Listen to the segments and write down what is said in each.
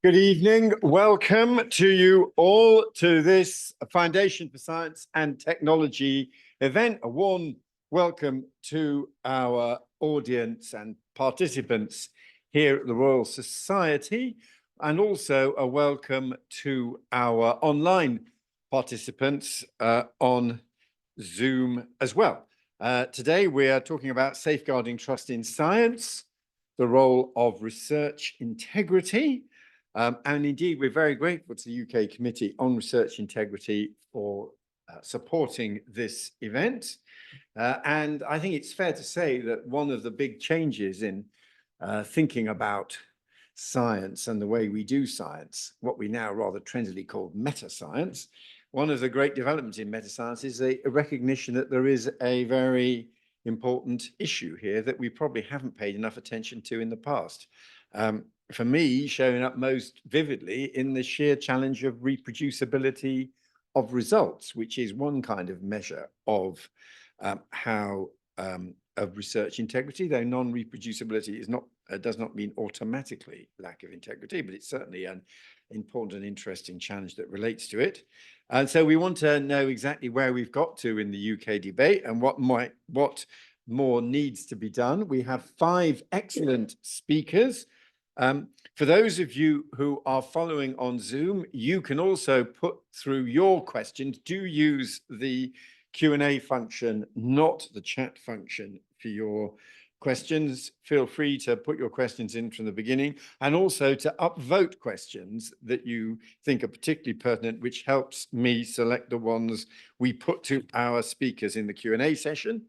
Good evening. Welcome to you all to this Foundation for Science and Technology event. A warm welcome to our audience and participants here at the Royal Society, and also a welcome to our online participants on Zoom as well. Today we are talking about safeguarding trust in science, the role of research integrity, and indeed we're very grateful to the UK Committee on Research Integrity for supporting this event. And I think it's fair to say that one of the big changes in thinking about science and the way we do science, what we now rather trendily call meta-science, one of the great developments in meta-science is a recognition that there is a very important issue here that we probably haven't paid enough attention to in the past. For me, showing up most vividly in the sheer challenge of reproducibility of results, which is one kind of measure of of research integrity, though non-reproducibility is not does not mean automatically lack of integrity, but it's certainly an important and interesting challenge that relates to it. And so we want to know exactly where we've got to in the UK debate and what more needs to be done. We have 5 excellent speakers. For those of you who are following on Zoom, you can also put through your questions. Do use the Q&A function, not the chat function, for your questions. Feel free to put your questions in from the beginning, and also to upvote questions that you think are particularly pertinent, which helps me select the ones we put to our speakers in the Q&A session.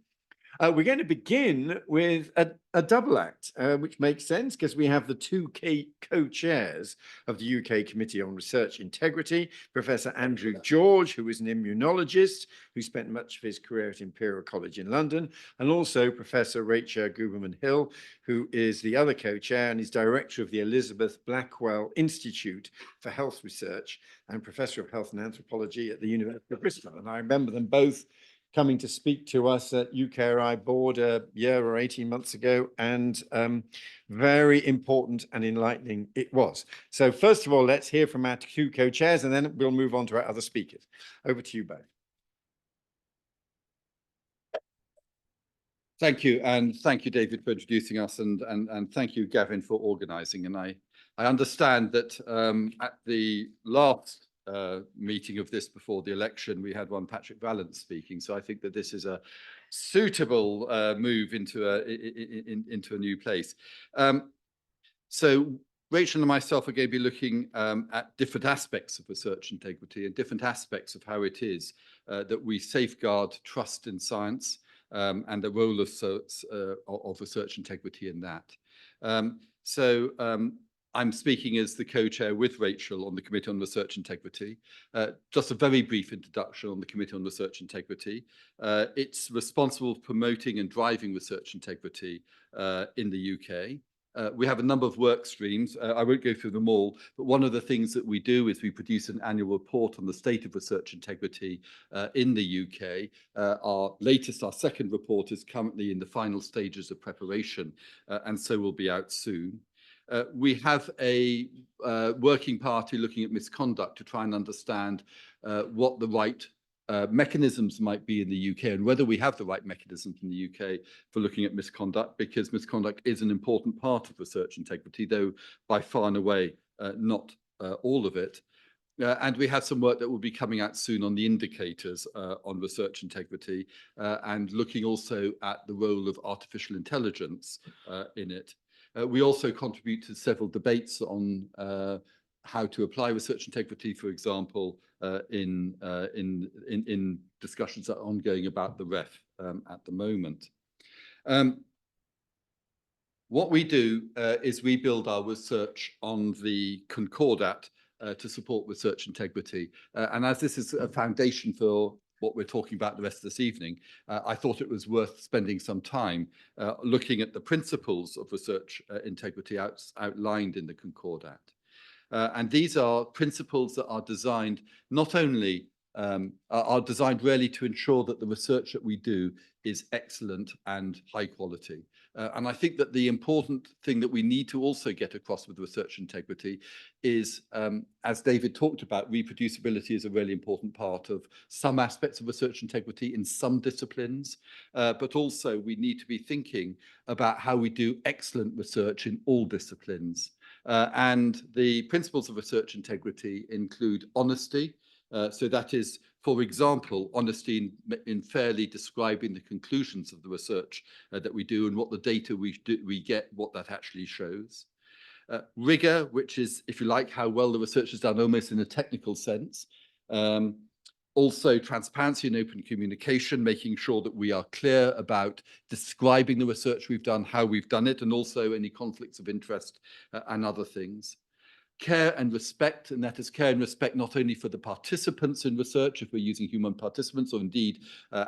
We're going to begin with a double act, which makes sense because we have the 2 co-chairs of the UK Committee on Research Integrity, Professor Andrew George, who is an immunologist who spent much of his career at Imperial College in London, and also Professor Rachael Gooberman-Hill, who is the other co-chair and is director of the Elizabeth Blackwell Institute for Health Research and Professor of Health and Anthropology at the University of Bristol. And I remember them both coming to speak to us at UKRI board a year or 18 months ago, and very important and enlightening it was. So first of all, let's hear from our 2 co-chairs, and then we'll move on to our other speakers. Over to you both. Thank you, and thank you, David, for introducing us, and thank you, Gavin, for organising. And I understand that at the last meeting of this before the election, we had one Patrick Vallance speaking. So I think that this is a suitable move into a new place. So Rachael and myself are going to be looking at different aspects of research integrity and different aspects of how it is that we safeguard trust in science and the role of research integrity in that. I'm speaking as the co-chair with Rachael on the Committee on Research Integrity. Just a very brief introduction on the Committee on Research Integrity. It's responsible for promoting and driving research integrity in the UK. We have a number of work streams. I won't go through them all, but one of the things that we do is we produce an annual report on the state of research integrity in the UK. Our second report is currently in the final stages of preparation, and so will be out soon. We have a working party looking at misconduct to try and understand what the right mechanisms might be in the UK and whether we have the right mechanisms in the UK for looking at misconduct, because misconduct is an important part of research integrity, though by far and away not all of it. And we have some work that will be coming out soon on the indicators on research integrity and looking also at the role of artificial intelligence in it. We also contribute to several debates on how to apply research integrity, for example, in discussions that are ongoing about the REF at the moment. What we do is we build our research on the Concordat to support research integrity. And as this is a foundation for what we're talking about the rest of this evening, I thought it was worth spending some time looking at the principles of research integrity outlined in the Concordat. And these are principles that are designed not only are designed really to ensure that the research that we do is excellent and high quality. And I think that the important thing that we need to also get across with research integrity is, as David talked about, reproducibility is a really important part of some aspects of research integrity in some disciplines, but also we need to be thinking about how we do excellent research in all disciplines. And the principles of research integrity include honesty. So that is, for example, honesty in fairly describing the conclusions of the research that we do and what the data we get, what that actually shows. Rigor, which is, if you like, how well the research is done almost in a technical sense. Also transparency and open communication, making sure that we are clear about describing the research we've done, how we've done it, and also any conflicts of interest and other things. Care and respect, and that is care and respect not only for the participants in research, if we're using human participants, or indeed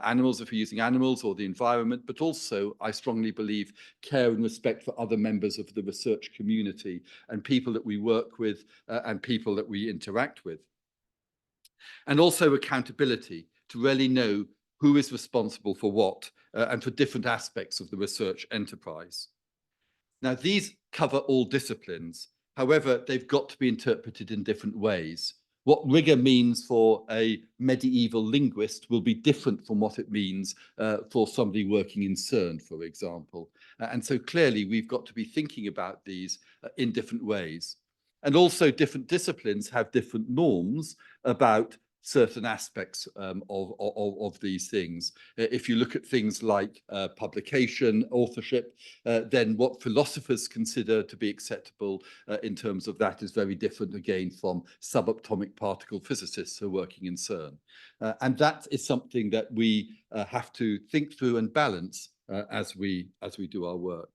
animals, if we're using animals, or the environment, but also, I strongly believe, care and respect for other members of the research community and people that we work with and people that we interact with. And also accountability, to really know who is responsible for what and for different aspects of the research enterprise. Now, these cover all disciplines. However, they've got to be interpreted in different ways. What rigor means for a medieval linguist will be different from what it means for somebody working in CERN, for example. And so clearly, we've got to be thinking about these in different ways. And also, different disciplines have different norms about certain aspects of these things. If you look at things like publication, authorship, then what philosophers consider to be acceptable in terms of that is very different again from subatomic particle physicists who are working in CERN. And that is something that we have to think through and balance as we do our work.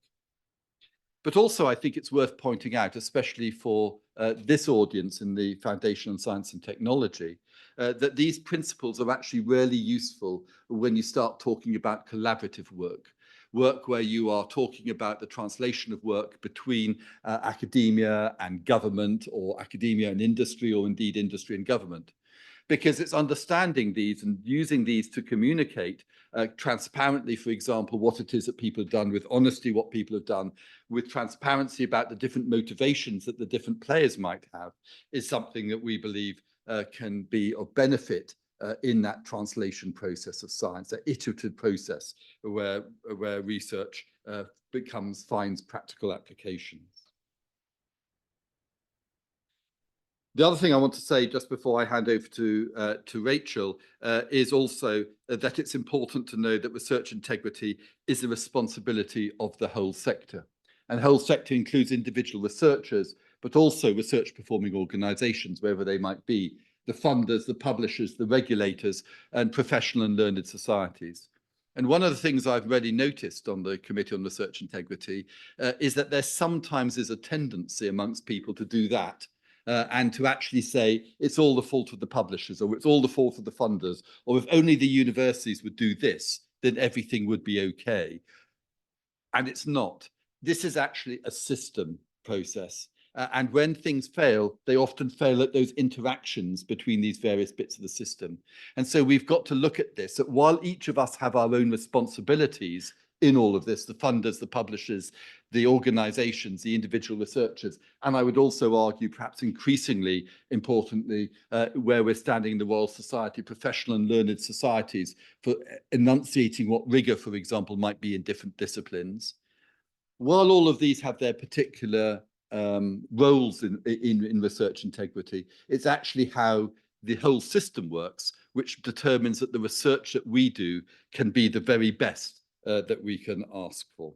But also, I think it's worth pointing out, especially for this audience in the Foundation on Science and Technology, that these principles are actually really useful when you start talking about collaborative work where you are talking about the translation of work between academia and government, or academia and industry, or indeed industry and government. Because it's understanding these and using these to communicate transparently, for example, what it is that people have done, with honesty, what people have done, with transparency about the different motivations that the different players might have, is something that we believe can be of benefit in that translation process of science, that iterative process where research finds practical applications. The other thing I want to say just before I hand over to Rachael is also that it's important to know that research integrity is a responsibility of the whole sector. And the whole sector includes individual researchers, but also research performing organisations, wherever they might be, the funders, the publishers, the regulators, and professional and learned societies. And one of the things I've really noticed on the Committee on Research Integrity is that there sometimes is a tendency amongst people to do that. And to actually say it's all the fault of the publishers, or it's all the fault of the funders, or if only the universities would do this, then everything would be okay. And it's not. This is actually a system process. And when things fail, they often fail at those interactions between these various bits of the system. And so we've got to look at this, that while each of us have our own responsibilities in all of this, the funders, the publishers, the organizations, the individual researchers, and I would also argue perhaps increasingly importantly, where we're standing in the Royal Society, professional and learned societies, for enunciating what rigor, for example, might be in different disciplines. While all of these have their particular roles in research integrity, it's actually how the whole system works, which determines that the research that we do can be the very best that we can ask for.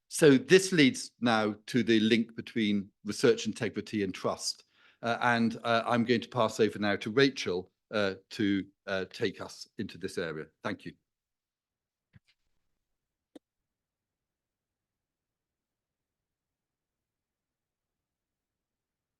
So this leads now to the link between research integrity and trust. And I'm going to pass over now to Rachael to take us into this area. Thank you.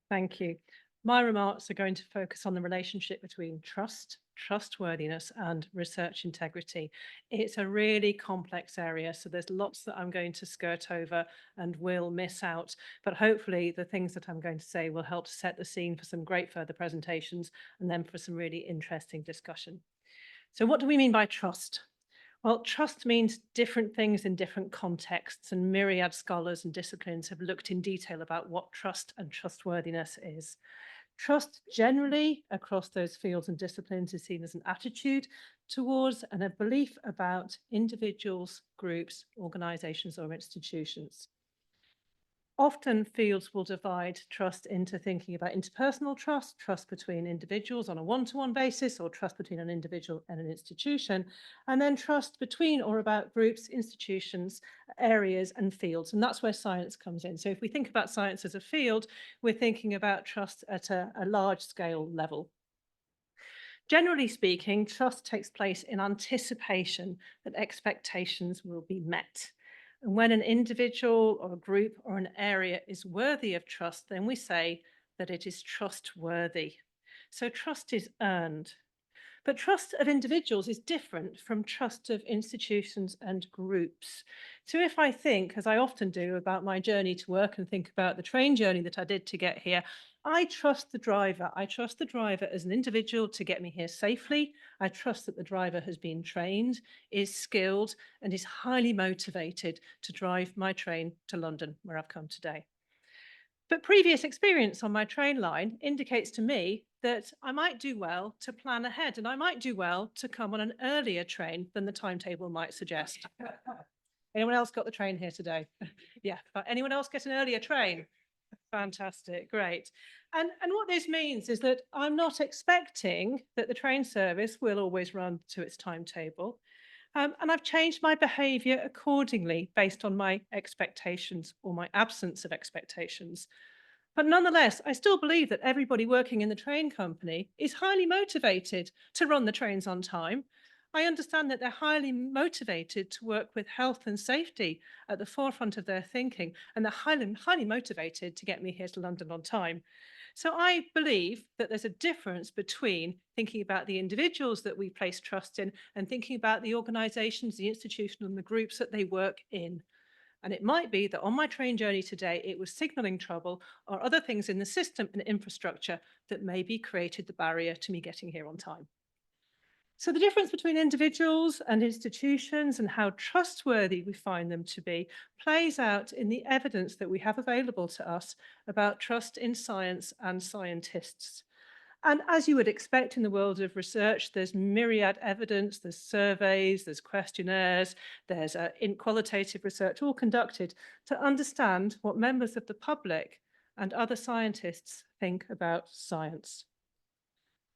Thank you. My remarks are going to focus on the relationship between trust trustworthiness and research integrity. It's a really complex area, so there's lots that I'm going to skirt over and will miss out, but hopefully the things that I'm going to say will help to set the scene for some great further presentations and then for some really interesting discussion. So what do we mean by trust? Well, trust means different things in different contexts, and myriad scholars and disciplines have looked in detail about what trust and trustworthiness is. Trust generally across those fields and disciplines is seen as an attitude towards and a belief about individuals, groups, organizations, or institutions. Often fields will divide trust into thinking about interpersonal trust, trust between individuals on a one-to-one basis, or trust between an individual and an institution, and then trust between or about groups, institutions, areas, and fields. And that's where science comes in. So if we think about science as a field, we're thinking about trust at a large scale level. Generally speaking, trust takes place in anticipation that expectations will be met. And when an individual or a group or an area is worthy of trust, then we say that it is trustworthy. So trust is earned. But trust of individuals is different from trust of institutions and groups. So if I think, as I often do, about my journey to work and think about the train journey that I did to get here, I trust the driver. I trust the driver as an individual to get me here safely. I trust that the driver has been trained, is skilled, and is highly motivated to drive my train to London, where I've come today. But previous experience on my train line indicates to me that I might do well to plan ahead, and I might do well to come on an earlier train than the timetable might suggest. Anyone else got the train here today? Yeah, but anyone else get an earlier train? Fantastic, great. And what this means is that I'm not expecting that the train service will always run to its timetable. And I've changed my behaviour accordingly based on my expectations or my absence of expectations. But nonetheless, I still believe that everybody working in the train company is highly motivated to run the trains on time. I understand that they're highly motivated to work with health and safety at the forefront of their thinking, and they're highly motivated to get me here to London on time. So I believe that there's a difference between thinking about the individuals that we place trust in and thinking about the organisations, the institution, and the groups that they work in. And it might be that on my train journey today, it was signalling trouble or other things in the system and infrastructure that maybe created the barrier to me getting here on time. So the difference between individuals and institutions and how trustworthy we find them to be plays out in the evidence that we have available to us about trust in science and scientists. And as you would expect in the world of research, there's myriad evidence, there's surveys, there's questionnaires, there's in qualitative research all conducted to understand what members of the public and other scientists think about science.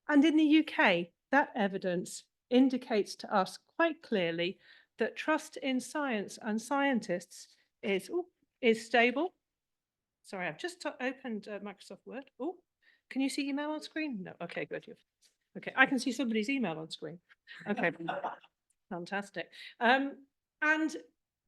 And in the UK, that evidence indicates to us quite clearly that trust in science and scientists is stable. Sorry, I've just opened Microsoft Word. Oh, can you see email on screen? No. Okay, good. Okay, I can see somebody's email on screen. Okay, fantastic. And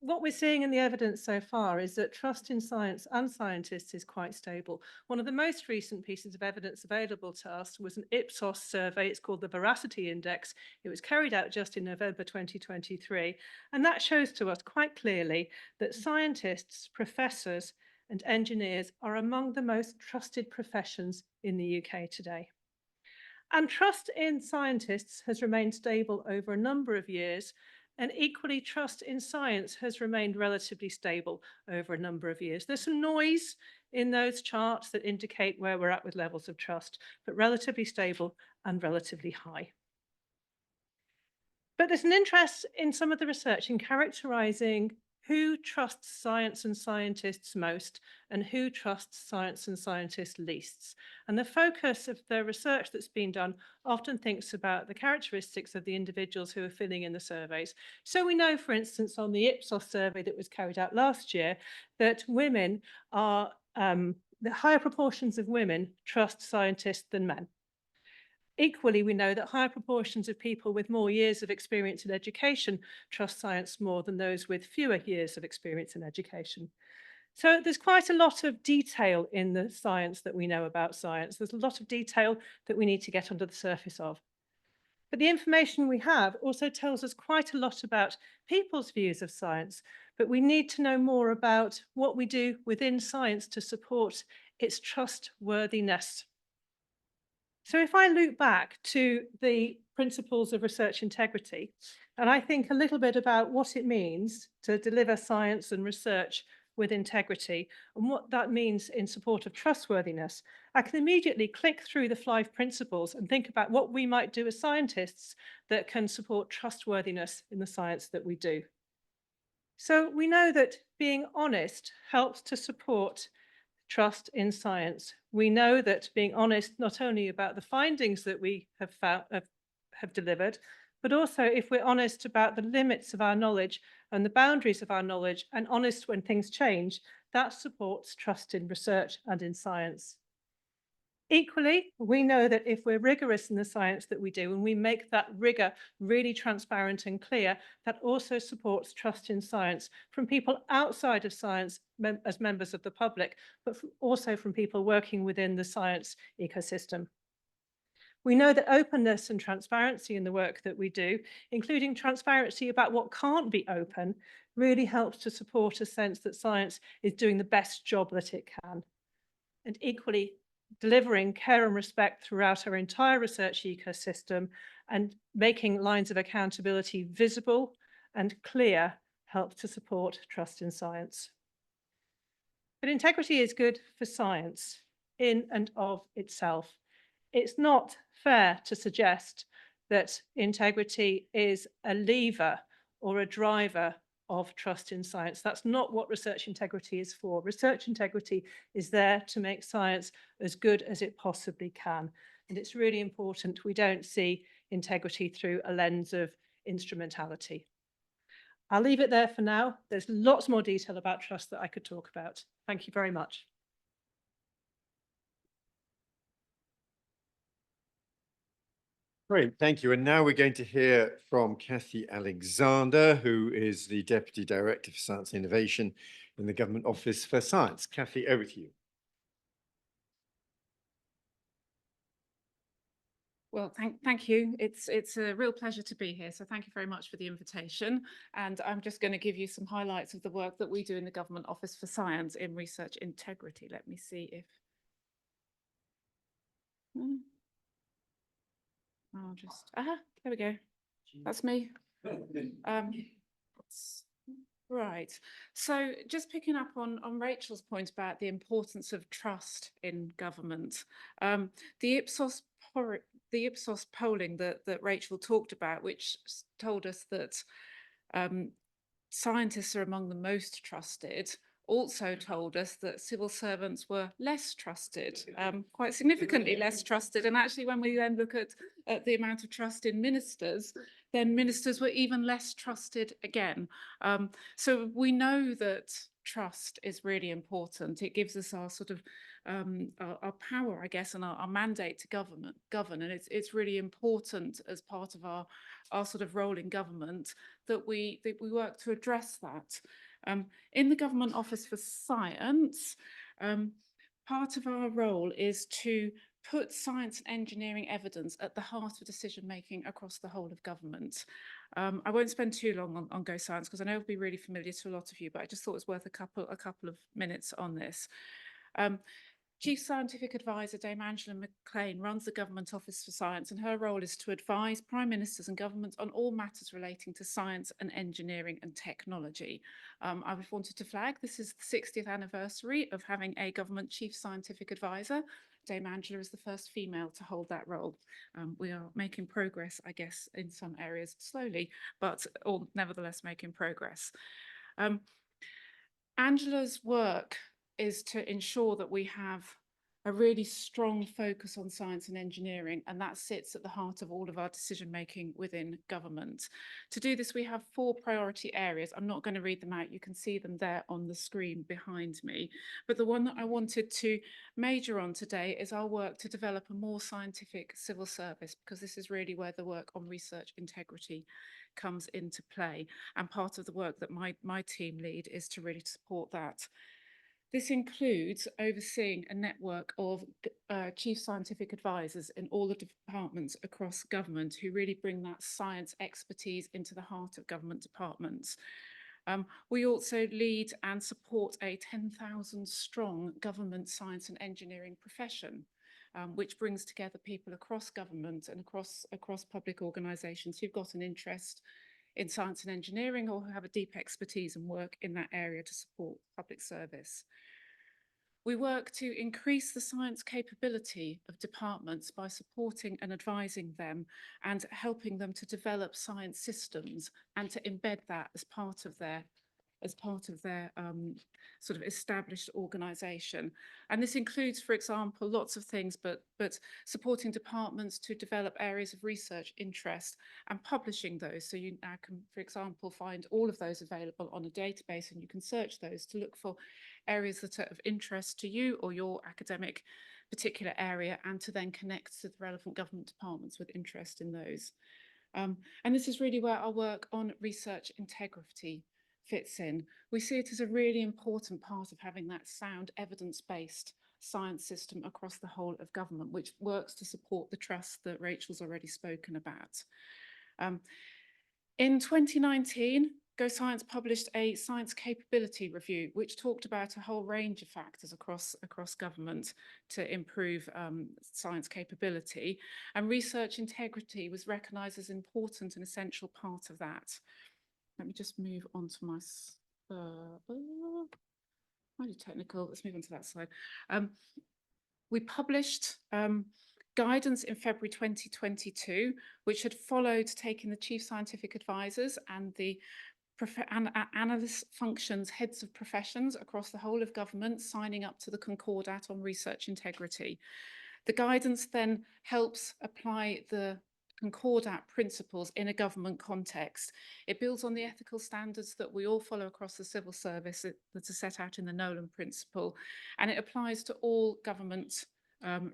what we're seeing in the evidence so far is that trust in science and scientists is quite stable. One of the most recent pieces of evidence available to us was an Ipsos survey. It's called the Veracity Index. It was carried out just in November 2023. And that shows to us quite clearly that scientists, professors, and engineers are among the most trusted professions in the UK today. And trust in scientists has remained stable over a number of years, and equally trust in science has remained relatively stable over a number of years. There's some noise in those charts that indicate where we're at with levels of trust, but relatively stable and relatively high. But there's an interest in some of the research in characterizing who trusts science and scientists most and who trusts science and scientists least. And the focus of the research that's been done often thinks about the characteristics of the individuals who are filling in the surveys. So we know, for instance, on the Ipsos survey that was carried out last year, that women are, the higher proportions of women trust scientists than men. Equally, we know that higher proportions of people with more years of experience in education trust science more than those with fewer years of experience in education. So there's quite a lot of detail in the science that we know about science. There's a lot of detail that we need to get under the surface of. But the information we have also tells us quite a lot about people's views of science, but we need to know more about what we do within science to support its trustworthiness. So if I loop back to the principles of research integrity, and I think a little bit about what it means to deliver science and research with integrity and what that means in support of trustworthiness, I can immediately click through the 5 principles and think about what we might do as scientists that can support trustworthiness in the science that we do. So we know that being honest helps to support trust in science. We know that being honest not only about the findings that we have found, have delivered, but also if we're honest about the limits of our knowledge and the boundaries of our knowledge, and honest when things change, that supports trust in research and in science. Equally, we know that if we're rigorous in the science that we do and we make that rigor really transparent and clear, that also supports trust in science from people outside of science as members of the public, but also from people working within the science ecosystem. We know that openness and transparency in the work that we do, including transparency about what can't be open, really helps to support a sense that science is doing the best job that it can. And equally, delivering care and respect throughout our entire research ecosystem and making lines of accountability visible and clear helps to support trust in science. But integrity is good for science in and of itself. It's not fair to suggest that integrity is a lever or a driver of trust in science. That's not what research integrity is for. Research integrity is there to make science as good as it possibly can. And it's really important we don't see integrity through a lens of instrumentality. I'll leave it there for now. There's lots more detail about trust that I could talk about. Thank you very much. Great, thank you. And now we're going to hear from Cathy Alexander, who is the Deputy Director for Science and Innovation in the Government Office for Science. Cathy, over to you. Well, thank you. It's a real pleasure to be here. So thank you very much for the invitation. And I'm just going to give you some highlights of the work that we do in the Government Office for Science in research integrity. Let me see if... I'll just... there we go. That's me. Right. So just picking up on Rachel's point about the importance of trust in government, the Ipsos polling that Rachael talked about, which told us that scientists are among the most trusted, also told us that civil servants were less trusted, quite significantly less trusted. And actually, when we then look at the amount of trust in ministers, then ministers were even less trusted again. So we know that trust is really important. It gives us our sort of our power, I guess, and our mandate to govern. And it's really important as part of our sort of role in government that we work to address that. In the Government Office for Science, part of our role is to put science and engineering evidence at the heart of decision making across the whole of government. I won't spend too long on Go Science because I know it'll be really familiar to a lot of you, but I just thought it was worth a couple of minutes on this. Chief Scientific Advisor Dame Angela McLean runs the Government Office for Science, and her role is to advise Prime Ministers and governments on all matters relating to science and engineering and technology. I wanted to flag this is the 60th anniversary of having a Government Chief Scientific Advisor. Dame Angela is the first female to hold that role. We are making progress, I guess, in some areas slowly, but nevertheless making progress. Angela's work is to ensure that we have a really strong focus on science and engineering, and that sits at the heart of all of our decision making within government. To do this, we have 4 priority areas. I'm not going to read them out. You can see them there on the screen behind me. But the one that I wanted to major on today is our work to develop a more scientific civil service, because this is really where the work on research integrity comes into play. And part of the work that my team lead is to really support that. This includes overseeing a network of chief scientific advisors in all the departments across government who really bring that science expertise into the heart of government departments. We also lead and support a 10,000 strong government science and engineering profession, which brings together people across government and across public organisations who've got an interest in science and engineering or who have a deep expertise and work in that area to support public service. We work to increase the science capability of departments by supporting and advising them and helping them to develop science systems and to embed that as part of their sort of established organisation. And this includes, for example, lots of things, but supporting departments to develop areas of research interest and publishing those. So you now can, for example, find all of those available on a database, and you can search those to look for areas that are of interest to you or your academic particular area, and to then connect to the relevant government departments with interest in those. And this is really where our work on research integrity fits in. We see it as a really important part of having that sound evidence-based science system across the whole of government, which works to support the trust that Rachel's already spoken about. In 2019, GoScience published a science capability review, which talked about a whole range of factors across government to improve science capability, and research integrity was recognised as an important and essential part of that. Let me just move on to my, technical, let's move on to that slide. We published guidance in February 2022, which had followed taking the chief scientific advisors and the analyst functions, heads of professions across the whole of government signing up to the Concordat on research integrity. The guidance then helps apply the Concordat principles in a government context. It builds on the ethical standards that we all follow across the civil service that are set out in the Nolan Principle, and it applies to all government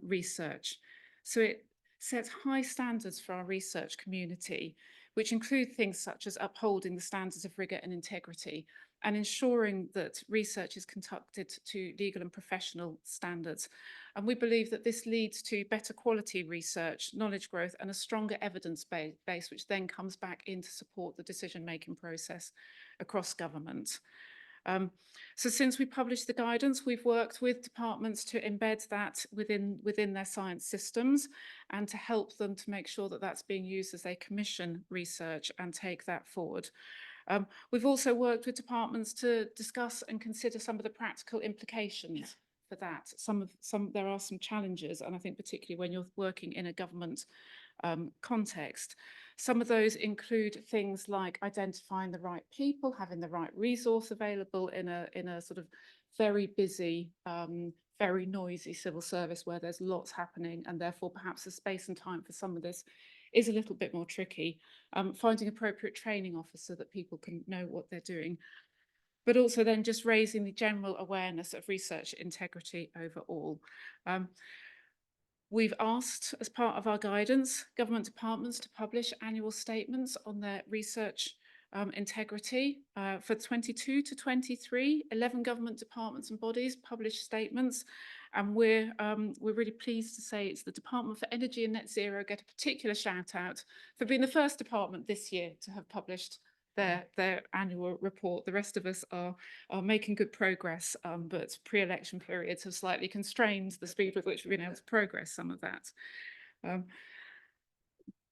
research. So it sets high standards for our research community, which include things such as upholding the standards of rigour and integrity and ensuring that research is conducted to legal and professional standards. And we believe that this leads to better quality research, knowledge growth, and a stronger evidence base, which then comes back in to support the decision-making process across government. So since we published the guidance, we've worked with departments to embed that within their science systems and to help them to make sure that that's being used as they commission research and take that forward. We've also worked with departments to discuss and consider some of the practical implications for that. There are some challenges, and I think particularly when you're working in a government context. Some of those include things like identifying the right people, having the right resource available in a sort of very busy, very noisy civil service where there's lots happening, and therefore perhaps the space and time for some of this is a little bit more tricky. Finding appropriate training officer that people can know what they're doing, but also then just raising the general awareness of research integrity overall. We've asked, as part of our guidance, government departments to publish annual statements on their research integrity. For 22 to 23, 11 government departments and bodies published statements, and we're really pleased to say it's the Department for Energy and Net Zero get a particular shout out for being the first department this year to have published their annual report. The rest of us are making good progress, but pre-election periods have slightly constrained the speed with which we've been able to progress some of that.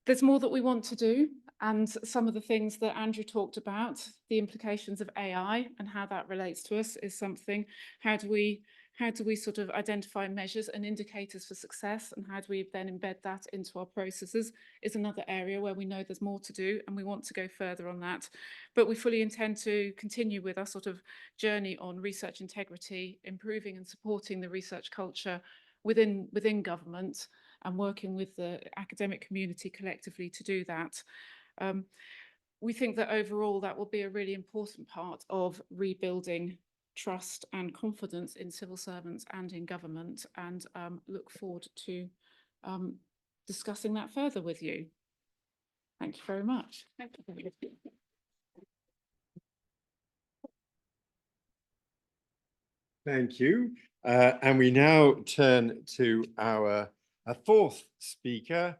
There's more that we want to do, and some of the things that Andrew talked about, the implications of AI and how that relates to us is something. How do we sort of identify measures and indicators for success, and how do we then embed that into our processes is another area where we know there's more to do, and we want to go further on that. But we fully intend to continue with our sort of journey on research integrity, improving and supporting the research culture within government, and working with the academic community collectively to do that. We think that overall that will be a really important part of rebuilding trust and confidence in civil servants and in government, and look forward to discussing that further with you. Thank you very much. Thank you. Thank you. And we now turn to our fourth speaker,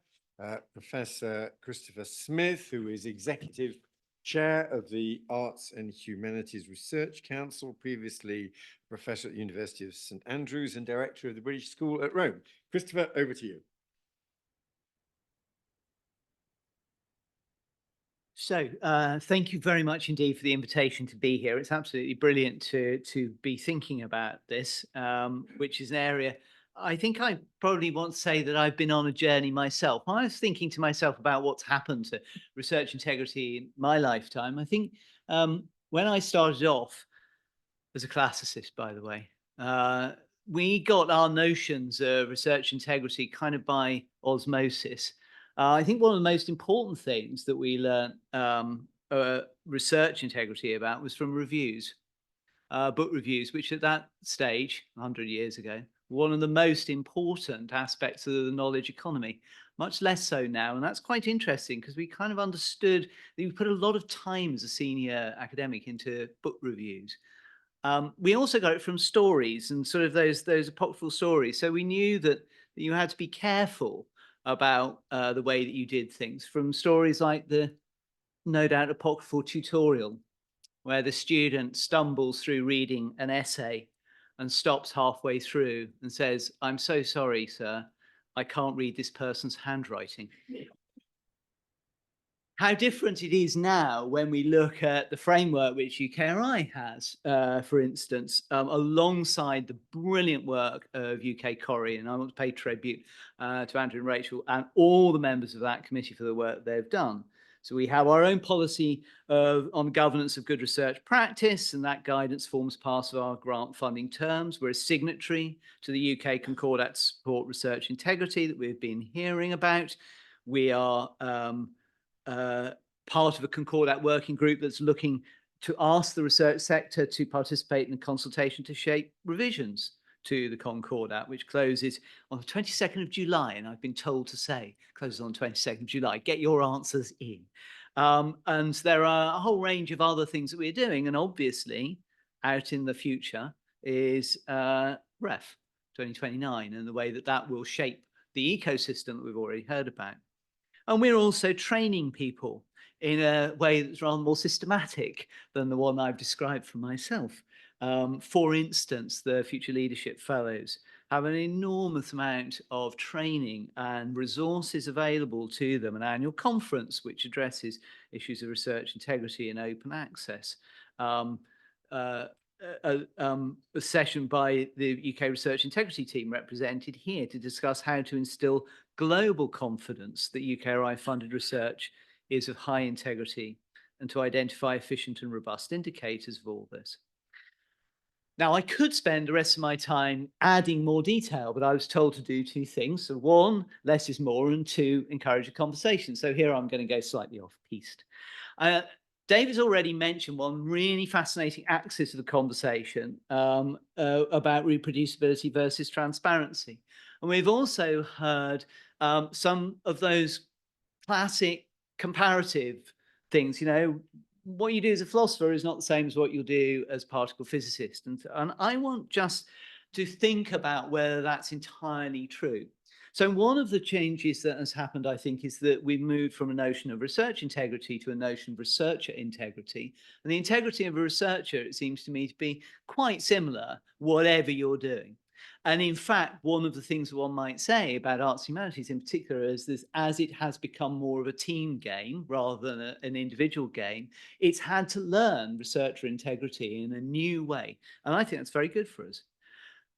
Professor Christopher Smith, who is Executive Chair of the Arts and Humanities Research Council, previously Professor at the University of St Andrews and Director of the British School at Rome. Christopher, over to you. So thank you very much indeed for the invitation to be here. It's absolutely brilliant to be thinking about this, which is an area I think I probably want to say that I've been on a journey myself. I was thinking to myself about what's happened to research integrity in my lifetime. I think when I started off as a classicist, by the way, we got our notions of research integrity kind of by osmosis. I think one of the most important things that we learned research integrity about was from reviews, book reviews, which at that stage, 100 years ago, one of the most important aspects of the knowledge economy. Much less so now, and that's quite interesting because we kind of understood that we put a lot of time as a senior academic into book reviews. We also got it from stories and sort of those apocryphal stories. So we knew that you had to be careful about the way that you did things, from stories like the no doubt apocryphal tutorial, where the student stumbles through reading an essay and stops halfway through and says, "I'm so sorry, sir, I can't read this person's handwriting." How different it is now when we look at the framework which UKRI has, for instance, alongside the brilliant work of UK CORI, and I want to pay tribute to Andrew and Rachel and all the members of that committee for the work they've done. So we have our own policy on governance of good research practice, and that guidance forms part of our grant funding terms. We're a signatory to the UK Concordat to Support Research Integrity that we've been hearing about. We are part of a Concordat working group that's looking to ask the research sector to participate in a consultation to shape revisions to the Concordat, which closes on the 22nd of July. And I've been told to say, closes on the 22nd of July. Get your answers in. And there are a whole range of other things that we're doing. And obviously, out in the future is REF 2029 and the way that that will shape the ecosystem that we've already heard about. And we're also training people in a way that's rather more systematic than the one I've described for myself. For instance, the Future Leadership Fellows have an enormous amount of training and resources available to them, an annual conference which addresses issues of research integrity and open access. A session by the UK Research Integrity team represented here to discuss how to instill global confidence that UKRI funded research is of high integrity and to identify efficient and robust indicators of all this. Now, I could spend the rest of my time adding more detail, but I was told to do two things. So one, less is more, and two, encourage a conversation. So here I'm going to go slightly off-piste. David's already mentioned one really fascinating axis of the conversation about reproducibility versus transparency. And we've also heard some of those classic comparative things. You know, what you do as a philosopher is not the same as what you'll do as a particle physicist. And I want just to think about whether that's entirely true. So one of the changes that has happened, I think, is that we've moved from a notion of research integrity to a notion of researcher integrity. And the integrity of a researcher, it seems to me, to be quite similar, whatever you're doing. And in fact, one of the things one might say about arts and humanities in particular is this, as it has become more of a team game rather than an individual game, it's had to learn researcher integrity in a new way. And I think that's very good for us.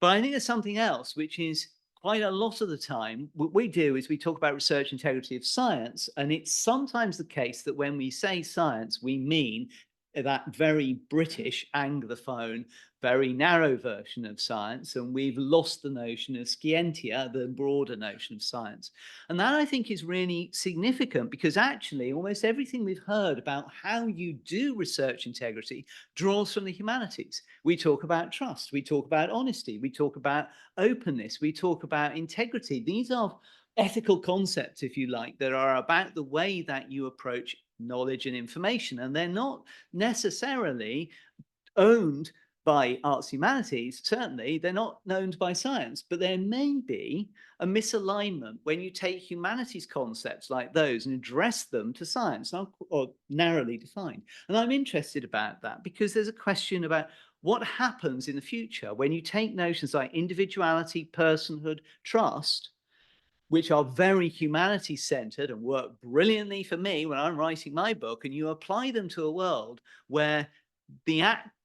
But I think there's something else, which is quite a lot of the time, what we do is we talk about research integrity of science, and it's sometimes the case that when we say science, we mean that very British Anglophone, very narrow version of science, and we've lost the notion of scientia, the broader notion of science. And that, I think, is really significant because actually almost everything we've heard about how you do research integrity draws from the humanities. We talk about trust, we talk about honesty, we talk about openness, we talk about integrity. These are ethical concepts, if you like, that are about the way that you approach knowledge and information, and they're not necessarily owned by arts humanities, certainly they're not known by science, but there may be a misalignment when you take humanities concepts like those and address them to science, or narrowly defined. And I'm interested about that because there's a question about what happens in the future when you take notions like individuality, personhood, trust, which are very humanity-centered and work brilliantly for me when I'm writing my book, and you apply them to a world where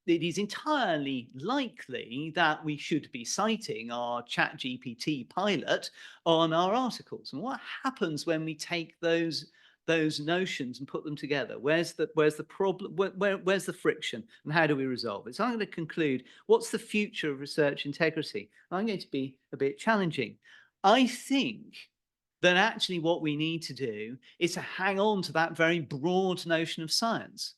it is entirely likely that we should be citing our ChatGPT pilot on our articles. And what happens when we take those notions and put them together? Where's the problem? Where's the friction, and how do we resolve it? So I'm going to conclude, what's the future of research integrity? I'm going to be a bit challenging. I think that actually what we need to do is to hang on to that very broad notion of science.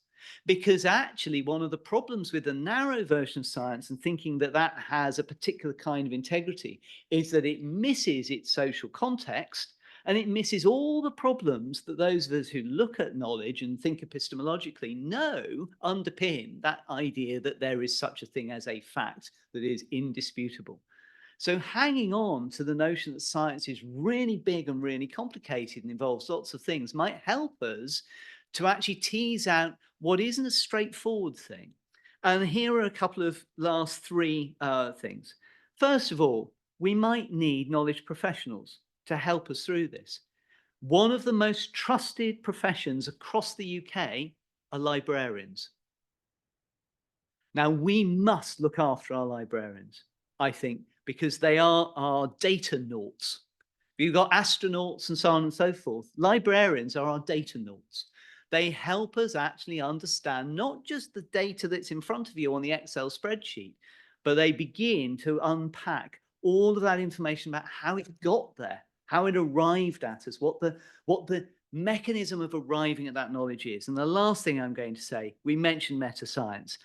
Because actually one of the problems with the narrow version of science and thinking that that has a particular kind of integrity is that it misses its social context, and it misses all the problems that those of us who look at knowledge and think epistemologically know underpin that idea that there is such a thing as a fact that is indisputable. So hanging on to the notion that science is really big and really complicated and involves lots of things might help us to actually tease out what isn't a straightforward thing. And here are a couple of last three things. First of all, we might need knowledge professionals to help us through this. One of the most trusted professions across the UK are librarians. Now, we must look after our librarians, I think, because they are our data nauts. You've got astronauts and so on and so forth. Librarians are our data nauts. They help us actually understand not just the data that's in front of you on the Excel spreadsheet, but they begin to unpack all of that information about how it got there, how it arrived at us, what the mechanism of arriving at that knowledge is. And the last thing I'm going to say, we mentioned meta-science.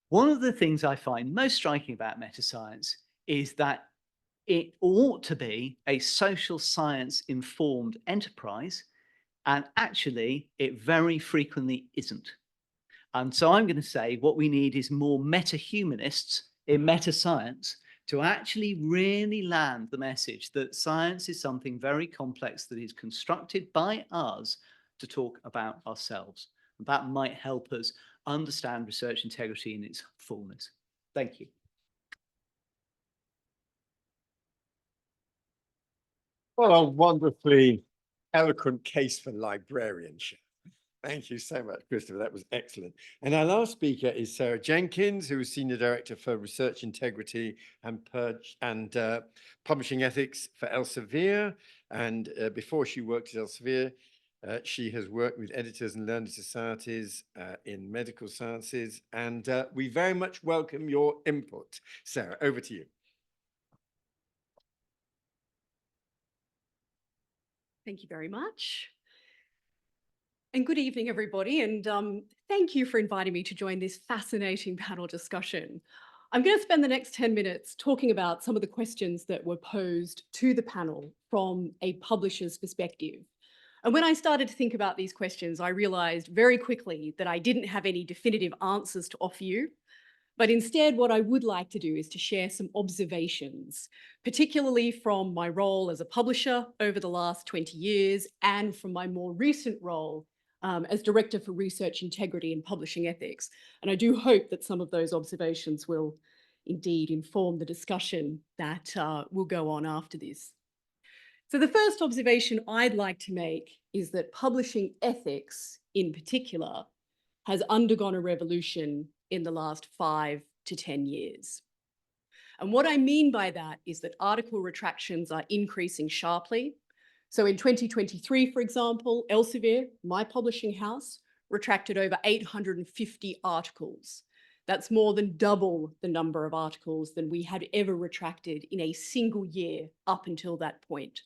One of the things I find most striking about meta-science is that it ought to be a social science informed enterprise, and actually it very frequently isn't. And so I'm going to say what we need is more meta-humanists in meta-science to actually really land the message that science is something very complex that is constructed by us to talk about ourselves. And that might help us understand research integrity in its fullness. Thank you. What a wonderfully eloquent case for librarianship. Thank you so much, Christopher. That was excellent. And our last speaker is Sarah Jenkins, who is Senior Director for Research Integrity and Publishing Ethics for Elsevier. And before she worked at Elsevier, she has worked with editors and learned societies in medical sciences. And we very much welcome your input. Sarah, over to you. Thank you very much. And good evening, everybody. And thank you for inviting me to join this fascinating panel discussion. I'm going to spend the next 10 minutes talking about some of the questions that were posed to the panel from a publisher's perspective. And when I started to think about these questions, I realized very quickly that I didn't have any definitive answers to offer you. But instead, what I would like to do is to share some observations, particularly from my role as a publisher over the last 20 years and from my more recent role as Director for Research Integrity and Publishing Ethics. And I do hope that some of those observations will indeed inform the discussion that will go on after this. So the first observation I'd like to make is that publishing ethics in particular has undergone a revolution in the last 5 to 10 years. And what I mean by that is that article retractions are increasing sharply. So in 2023, for example, Elsevier, my publishing house, retracted over 850 articles. That's more than double the number of articles than we had ever retracted in a single year up until that point.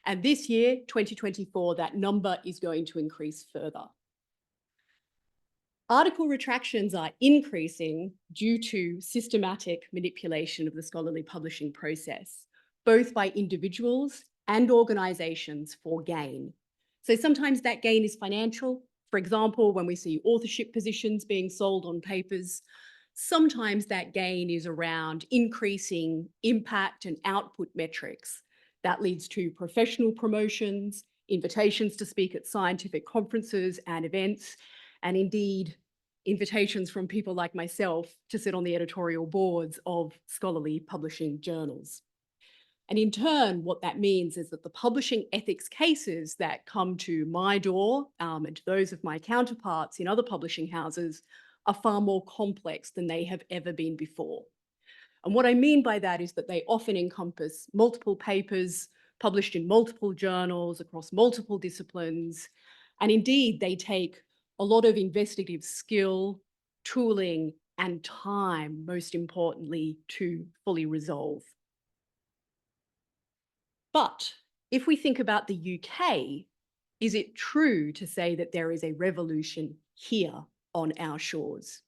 And this year, 2024, that number is going to increase further. Article retractions are increasing due to systematic manipulation of the scholarly publishing process, both by individuals and organizations for gain. So sometimes that gain is financial. For example, when we see authorship positions being sold on papers, Sometimes that gain is around increasing impact and output metrics. That leads to professional promotions, invitations to speak at scientific conferences and events, and indeed invitations from people like myself to sit on the editorial boards of scholarly publishing journals. And in turn, what that means is that the publishing ethics cases that come to my door and to those of my counterparts in other publishing houses are far more complex than they have ever been before. And what I mean by that is that they often encompass multiple papers published in multiple journals across multiple disciplines. And indeed, they take a lot of investigative skill, tooling, and time, most importantly, to fully resolve. But if we think about the UK, is it true to say that there is a revolution here on our shores?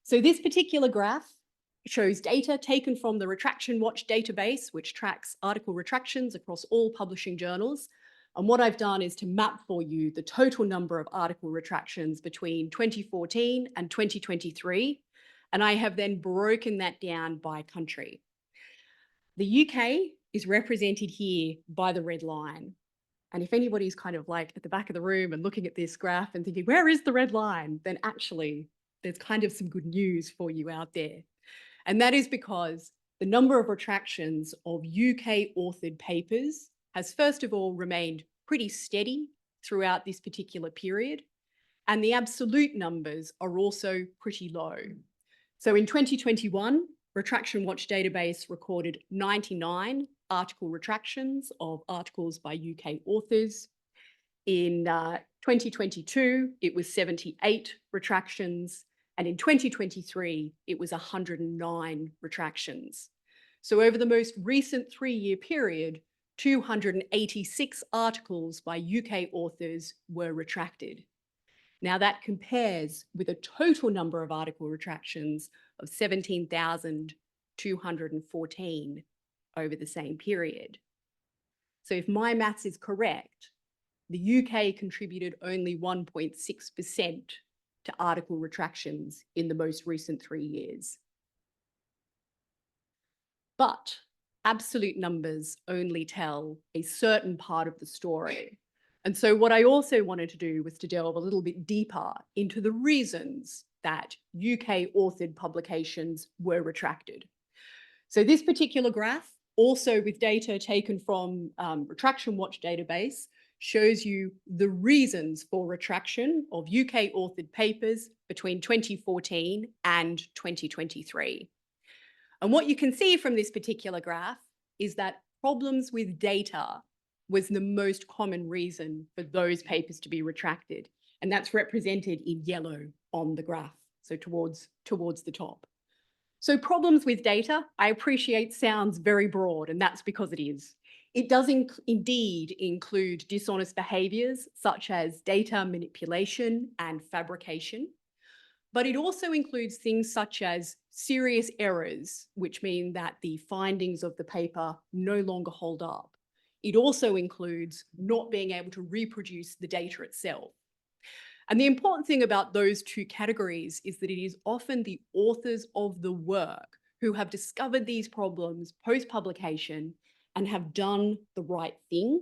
So this particular graph shows data taken from the Retraction Watch database, which tracks article retractions across all publishing journals. And what I've done is to map for you the total number of article retractions between 2014 and 2023. And I have then broken that down by country. The UK is represented here by the red line. And if anybody's kind of like at the back of the room and looking at this graph and thinking, where is the red line? Then actually, there's kind of some good news for you out there. And that is because the number of retractions of UK authored papers has first of all remained pretty steady throughout this particular period. And the absolute numbers are also pretty low. So in 2021, Retraction Watch database recorded 99 article retractions of articles by UK authors. In 2022, it was 78 retractions. And in 2023, it was 109 retractions. So over the most recent 3-year period, 286 articles by UK authors were retracted. Now that compares with a total number of article retractions of 17,214 over the same period. So if my maths is correct, the UK contributed only 1.6% to article retractions in the most recent 3 years. But absolute numbers only tell a certain part of the story. And so what I also wanted to do was to delve a little bit deeper into the reasons that UK authored publications were retracted. So this particular graph, also with data taken from Retraction Watch database, shows you the reasons for retraction of UK authored papers between 2014 and 2023. And what you can see from this particular graph is that problems with data was the most common reason for those papers to be retracted. And that's represented in yellow on the graph, so towards the top. So problems with data, I appreciate sounds very broad, and that's because it is. It does indeed include dishonest behaviours such as data manipulation and fabrication, but it also includes things such as serious errors, which mean that the findings of the paper no longer hold up. It also includes not being able to reproduce the data itself. And the important thing about those two categories is that it is often the authors of the work who have discovered these problems post-publication and have done the right thing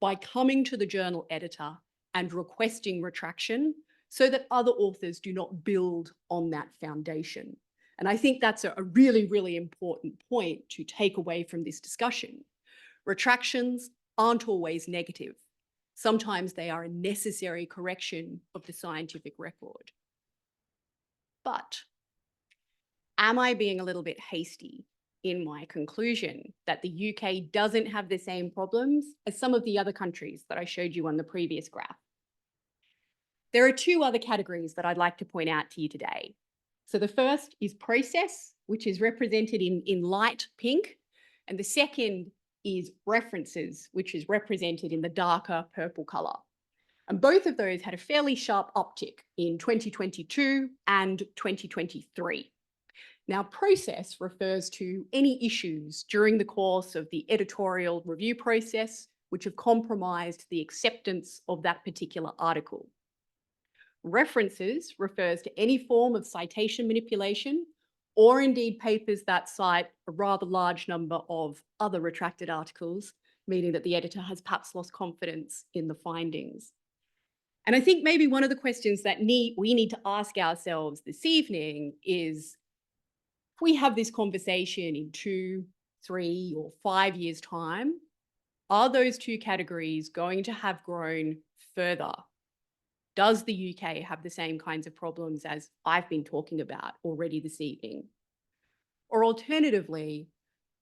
by coming to the journal editor and requesting retraction so that other authors do not build on that foundation. And I think that's a really, really important point to take away from this discussion. Retractions aren't always negative. Sometimes they are a necessary correction of the scientific record. But am I being a little bit hasty in my conclusion that the UK doesn't have the same problems as some of the other countries that I showed you on the previous graph? There are two other categories that I'd like to point out to you today. So the first is process, which is represented in light pink, and the second is references, which is represented in the darker purple colour. And both of those had a fairly sharp uptick in 2022 and 2023. Now, process refers to any issues during the course of the editorial review process which have compromised the acceptance of that particular article. References refers to any form of citation manipulation or indeed papers that cite a rather large number of other retracted articles, meaning that the editor has perhaps lost confidence in the findings. And I think maybe one of the questions that we need to ask ourselves this evening is, if we have this conversation in 2, 3, or 5 years' time, are those two categories going to have grown further? Does the UK have the same kinds of problems as I've been talking about already this evening? Or alternatively,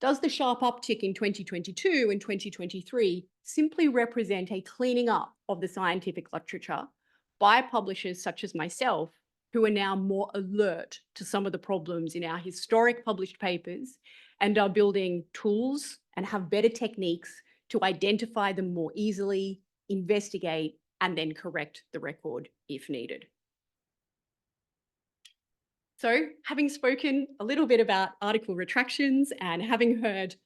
does the sharp uptick in 2022 and 2023 simply represent a cleaning up of the scientific literature by publishers such as myself, who are now more alert to some of the problems in our historic published papers and are building tools and have better techniques to identify them more easily, investigate, and then correct the record if needed? So, having spoken a little bit about article retractions and having heard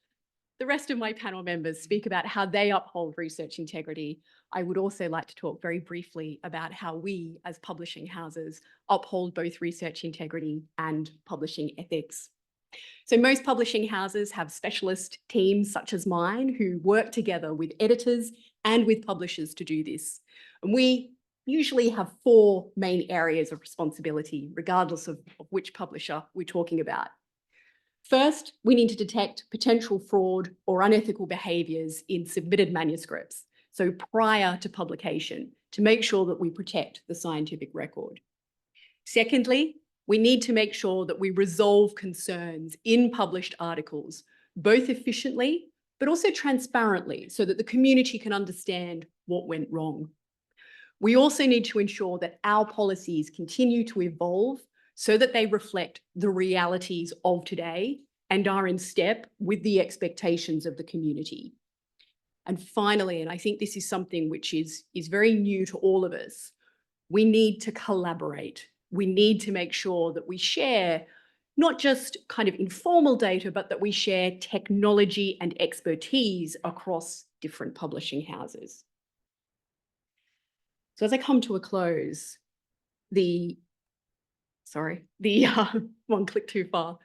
the rest of my panel members speak about how they uphold research integrity, I would also like to talk very briefly about how we as publishing houses uphold both research integrity and publishing ethics. So most publishing houses have specialist teams such as mine who work together with editors and with publishers to do this. And we usually have 4 main areas of responsibility, regardless of which publisher we're talking about. First, we need to detect potential fraud or unethical behaviours in submitted manuscripts, so prior to publication, to make sure that we protect the scientific record. Secondly, we need to make sure that we resolve concerns in published articles, both efficiently, but also transparently, so that the community can understand what went wrong. We also need to ensure that our policies continue to evolve so that they reflect the realities of today and are in step with the expectations of the community. And finally, and I think this is something which is very new to all of us, we need to collaborate. We need to make sure that we share not just kind of informal data, but that we share technology and expertise across different publishing houses. So as I come to a close, one click too far.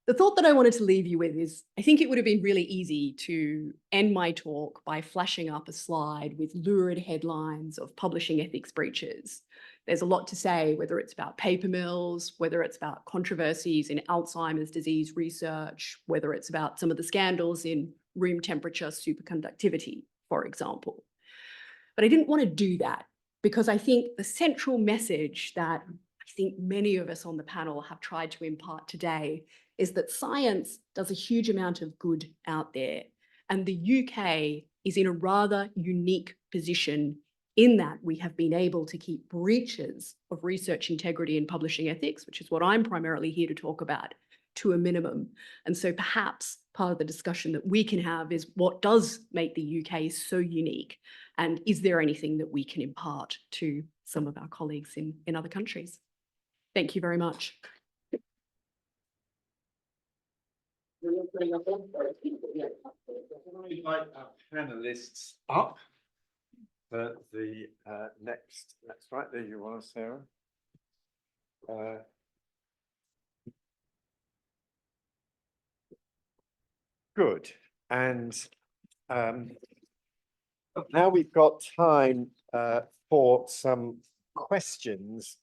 The thought that I wanted to leave you with is, I think it would have been really easy to end my talk by flashing up a slide with lurid headlines of publishing ethics breaches. There's a lot to say, whether it's about paper mills, whether it's about controversies in Alzheimer's disease research, whether it's about some of the scandals in room temperature superconductivity, for example. But I didn't want to do that, because I think the central message that I think many of us on the panel have tried to impart today is that science does a huge amount of good out there. And the UK is in a rather unique position in that we have been able to keep breaches of research integrity and publishing ethics, which is what I'm primarily here to talk about, to a minimum. And so perhaps part of the discussion that we can have is, what does make the UK so unique? And is there anything that we can impart to some of our colleagues in other countries? Thank you very much. I invite our panelists up for the next. That's right, there you are, Sarah. Good. And now we've got time for some questions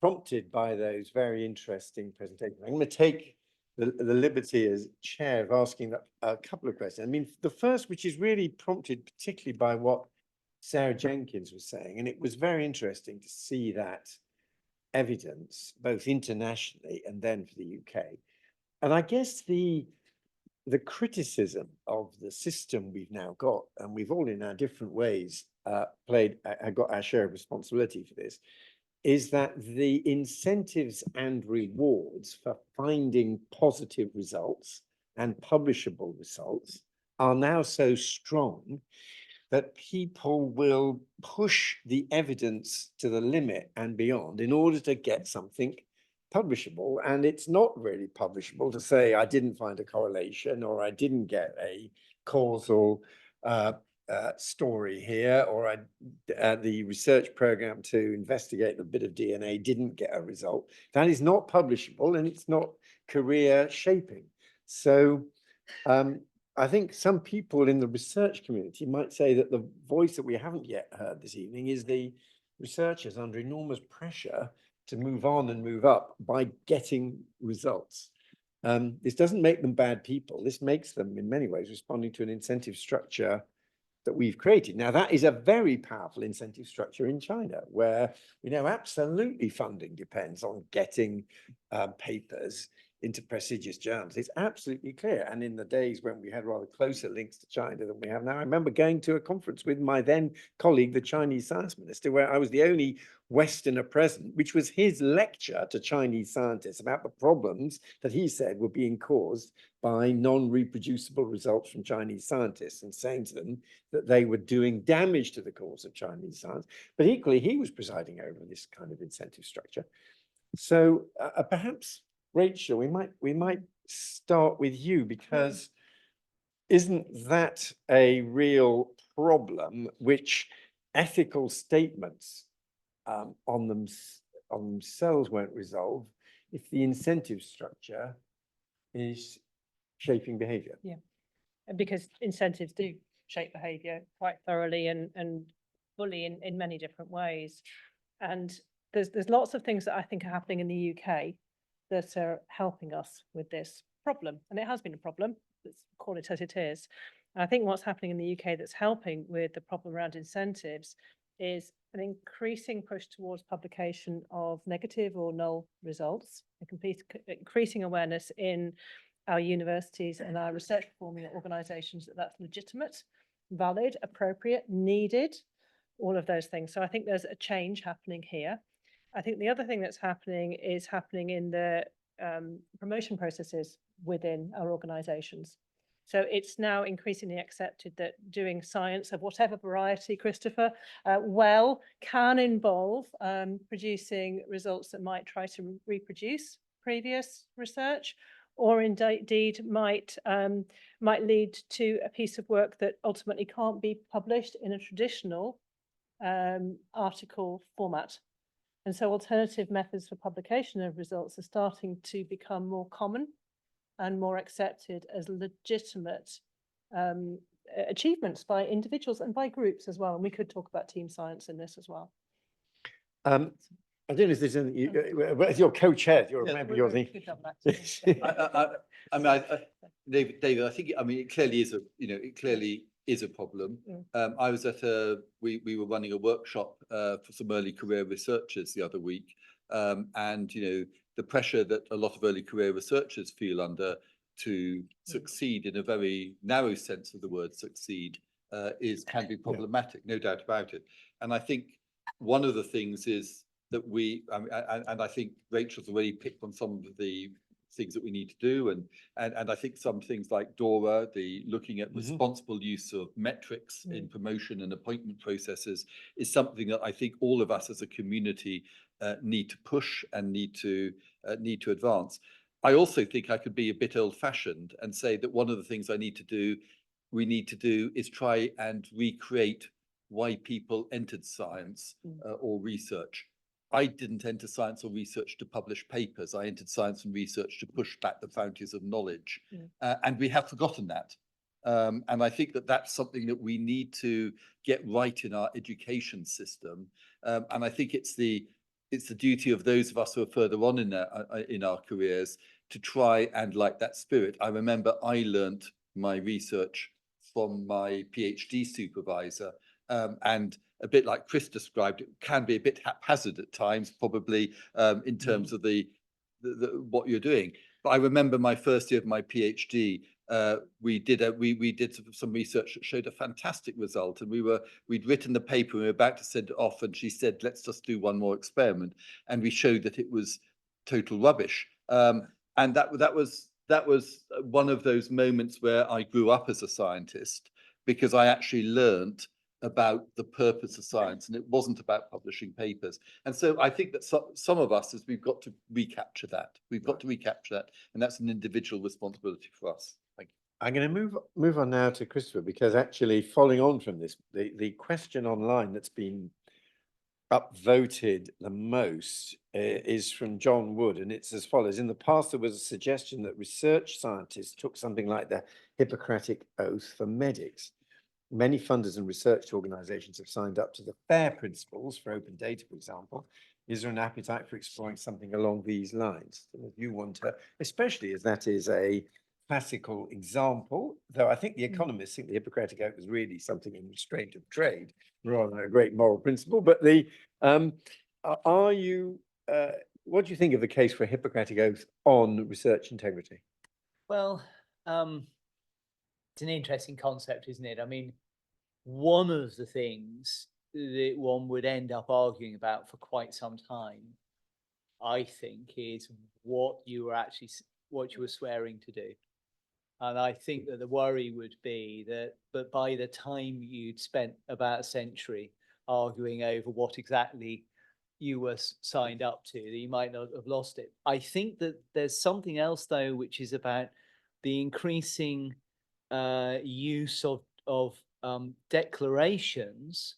prompted by those very interesting presentations. I'm going to take the liberty as chair of asking a couple of questions. I mean, the first, which is really prompted particularly by what Sarah Jenkins was saying, and it was very interesting to see that evidence, both internationally and then for the UK. And I guess the criticism of the system we've now got, and we've all in our different ways got our share of responsibility for this, is that the incentives and rewards for finding positive results and publishable results are now so strong that people will push the evidence to the limit and beyond in order to get something publishable. And it's not really publishable to say, I didn't find a correlation or I didn't get a causal story here, or the research program to investigate a bit of DNA didn't get a result, that is not publishable and it's not career shaping. So I think some people in the research community might say that the voice that we haven't yet heard this evening is the researchers under enormous pressure to move on and move up by getting results. This doesn't make them bad people. This makes them, in many ways, responding to an incentive structure that we've created. Now, that is a very powerful incentive structure in China, where we know absolutely funding depends on getting papers into prestigious journals. It's absolutely clear. And in the days when we had rather closer links to China than we have now, I remember going to a conference with my then colleague, the Chinese science minister, where I was the only Westerner present, which was his lecture to Chinese scientists about the problems that he said were being caused by non-reproducible results from Chinese scientists, and saying to them that they were doing damage to the cause of Chinese science. But equally, he was presiding over this kind of incentive structure. So perhaps, Rachel, we might start with you, because isn't that a real problem, which ethical statements on themselves won't resolve if the incentive structure is shaping behavior? Yeah, and because incentives do shape behavior quite thoroughly and fully in many different ways. And there's lots of things that I think are happening in the UK that are helping us with this problem. And it has been a problem, let's call it as it is. And I think what's happening in the UK that's helping with the problem around incentives is an increasing push towards publication of negative or null results, increasing awareness in our universities and our research performing organisations that that's legitimate, valid, appropriate, needed, all of those things. So I think there's a change happening here. I think the other thing that's happening is happening in the promotion processes within our organisations. So it's now increasingly accepted that doing science of whatever variety, Christopher, can involve producing results that might try to reproduce previous research, or indeed might lead to a piece of work that ultimately can't be published in a traditional article format. And so alternative methods for publication of results are starting to become more common and more accepted as legitimate achievements by individuals and by groups as well. And we could talk about team science in this as well. I don't know if there's any, as your co-chair, you're a member, you're the. David, I think, it clearly is a problem. I was at we were running a workshop for some early career researchers the other week, and the pressure that a lot of early career researchers feel under to succeed in a very narrow sense of the word succeed can be problematic, no doubt about it. And I think one of the things is that and I think Rachel's already picked on some of the things that we need to do, and I think some things like DORA, the looking at responsible use of metrics in promotion and appointment processes, is something that I think all of us as a community need to push and need to advance. I also think I could be a bit old-fashioned and say that one of the things we need to do is try and recreate why people entered science or research. I didn't enter science or research to publish papers. I entered science and research to push back the fountains of knowledge. And we have forgotten that. And I think that that's something that we need to get right in our education system. And I think it's the duty of those of us who are further on in our careers to try and, like that spirit. I remember I learnt my research from my PhD supervisor, and a bit like Chris described, it can be a bit haphazard at times, probably in terms of the what you're doing. But I remember my first year of my PhD, we did some research that showed a fantastic result, and we'd written the paper, we were about to send it off, and she said, let's just do one more experiment, and we showed that it was total rubbish. And that was one of those moments where I grew up as a scientist, because I actually learned about the purpose of science, and it wasn't about publishing papers. And so I think that some of us, we've got to recapture that. We've got to recapture that, and that's an individual responsibility for us. Thank you. I'm going to move on now to Christopher, because actually following on from this, the question online that's been upvoted the most is from John Wood, and it's as follows. In the past, there was a suggestion that research scientists took something like the Hippocratic Oath for medics. Many funders and research organizations have signed up to the FAIR principles for open data, for example. Is there an appetite for exploring something along these lines? If you want to, especially as that is a classical example, though I think the economists think the Hippocratic Oath was really something in restraint of trade rather than a great moral principle. But the are you what do you think of the case for a Hippocratic Oath on research integrity? Well, it's an interesting concept, isn't it? I mean, one of the things that one would end up arguing about for quite some time, I think, is what you were swearing to do. And I think that the worry would be that, but by the time you'd spent about a century arguing over what exactly you were signed up to, that you might not have lost it. I think that there's something else, though, which is about the increasing use of declarations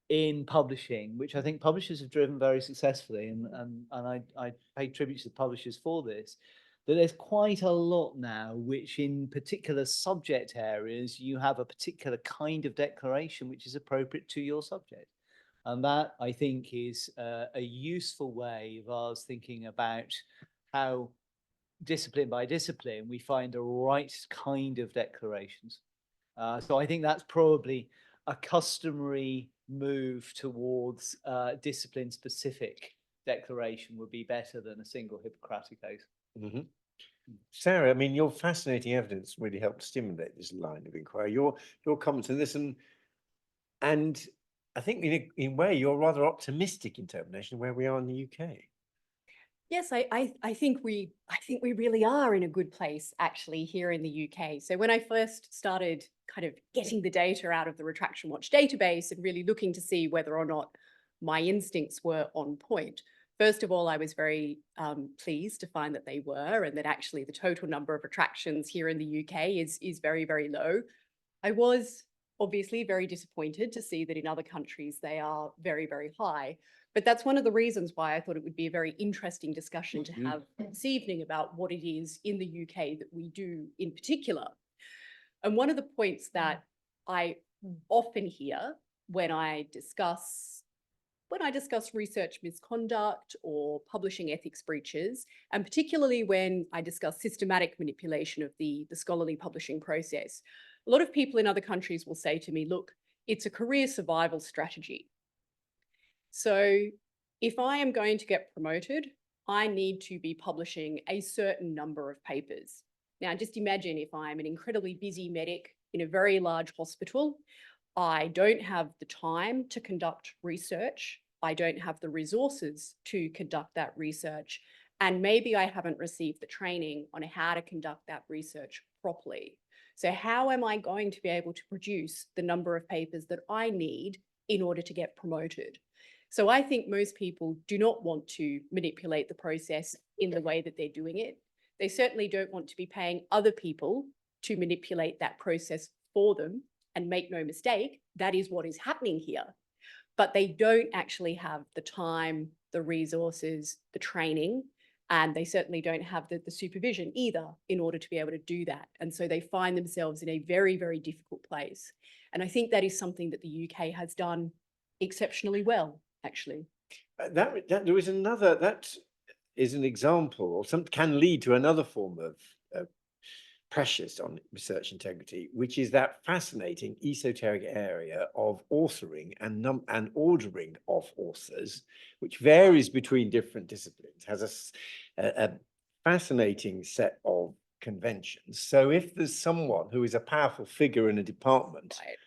in publishing, which I think publishers have driven very successfully, and I pay tribute to the publishers for this. That there's quite a lot now, which in particular subject areas, you have a particular kind of declaration which is appropriate to your subject. And that, I think, is a useful way of us thinking about how discipline by discipline, we find the right kind of declarations. So I think that's probably a customary move towards discipline-specific declaration would be better than a single Hippocratic Oath. Mm-hmm. Sarah, I mean, your fascinating evidence really helped stimulate this line of inquiry. Your comments on this, and I think in a way you're rather optimistic interpretation of where we are in the UK. Yes, I think we really are in a good place actually here in the UK. So when I first started kind of getting the data out of the Retraction Watch database and really looking to see whether or not my instincts were on point, first of all, I was very pleased to find that they were, and that actually the total number of retractions here in the UK is very, very low. I was obviously very disappointed to see that in other countries they are very, very high. But that's one of the reasons why I thought it would be a very interesting discussion to have this evening about what it is in the UK that we do in particular. And one of the points that I often hear when I discuss research misconduct or publishing ethics breaches, and particularly when I discuss systematic manipulation of the scholarly publishing process, a lot of people in other countries will say to me, look, it's a career survival strategy. So if I am going to get promoted, I need to be publishing a certain number of papers. Now, just imagine if I'm an incredibly busy medic in a very large hospital, I don't have the time to conduct research. I don't have the resources to conduct that research. And maybe I haven't received the training on how to conduct that research properly. So how am I going to be able to produce the number of papers that I need in order to get promoted? So I think most people do not want to manipulate the process in the way that they're doing it. They certainly don't want to be paying other people to manipulate that process for them. And make no mistake, that is what is happening here. But they don't actually have the time, the resources, the training, and they certainly don't have the supervision either in order to be able to do that. And so they find themselves in a very, very difficult place. And I think that is something that the UK has done exceptionally well, actually. That there is another, that is an example, or some can lead to another form of pressures on research integrity, which is that fascinating esoteric area of authoring and ordering of authors, which varies between different disciplines, has a fascinating set of conventions. So if there's someone who is a powerful figure in a department, right,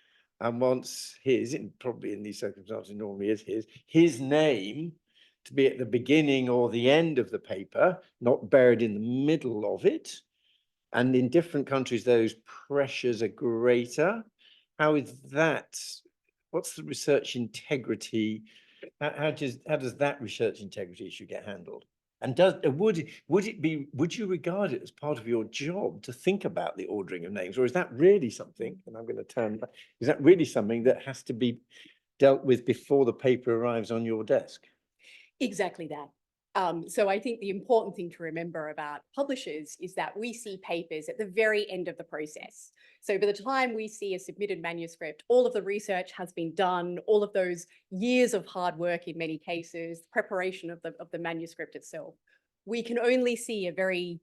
and wants probably in these circumstances normally is his name to be at the beginning or the end of the paper, not buried in the middle of it, and in different countries, those pressures are greater. How is that? What's the research integrity? How does that research integrity issue get handled? And would you regard it as part of your job to think about the ordering of names, or is that really something, and I'm going to turn back, is that really something that has to be dealt with before the paper arrives on your desk? Exactly that. So I think the important thing to remember about publishers is that we see papers at the very end of the process. So by the time we see a submitted manuscript, all of the research has been done, all of those years of hard work in many cases, preparation of the manuscript itself. We can only see a very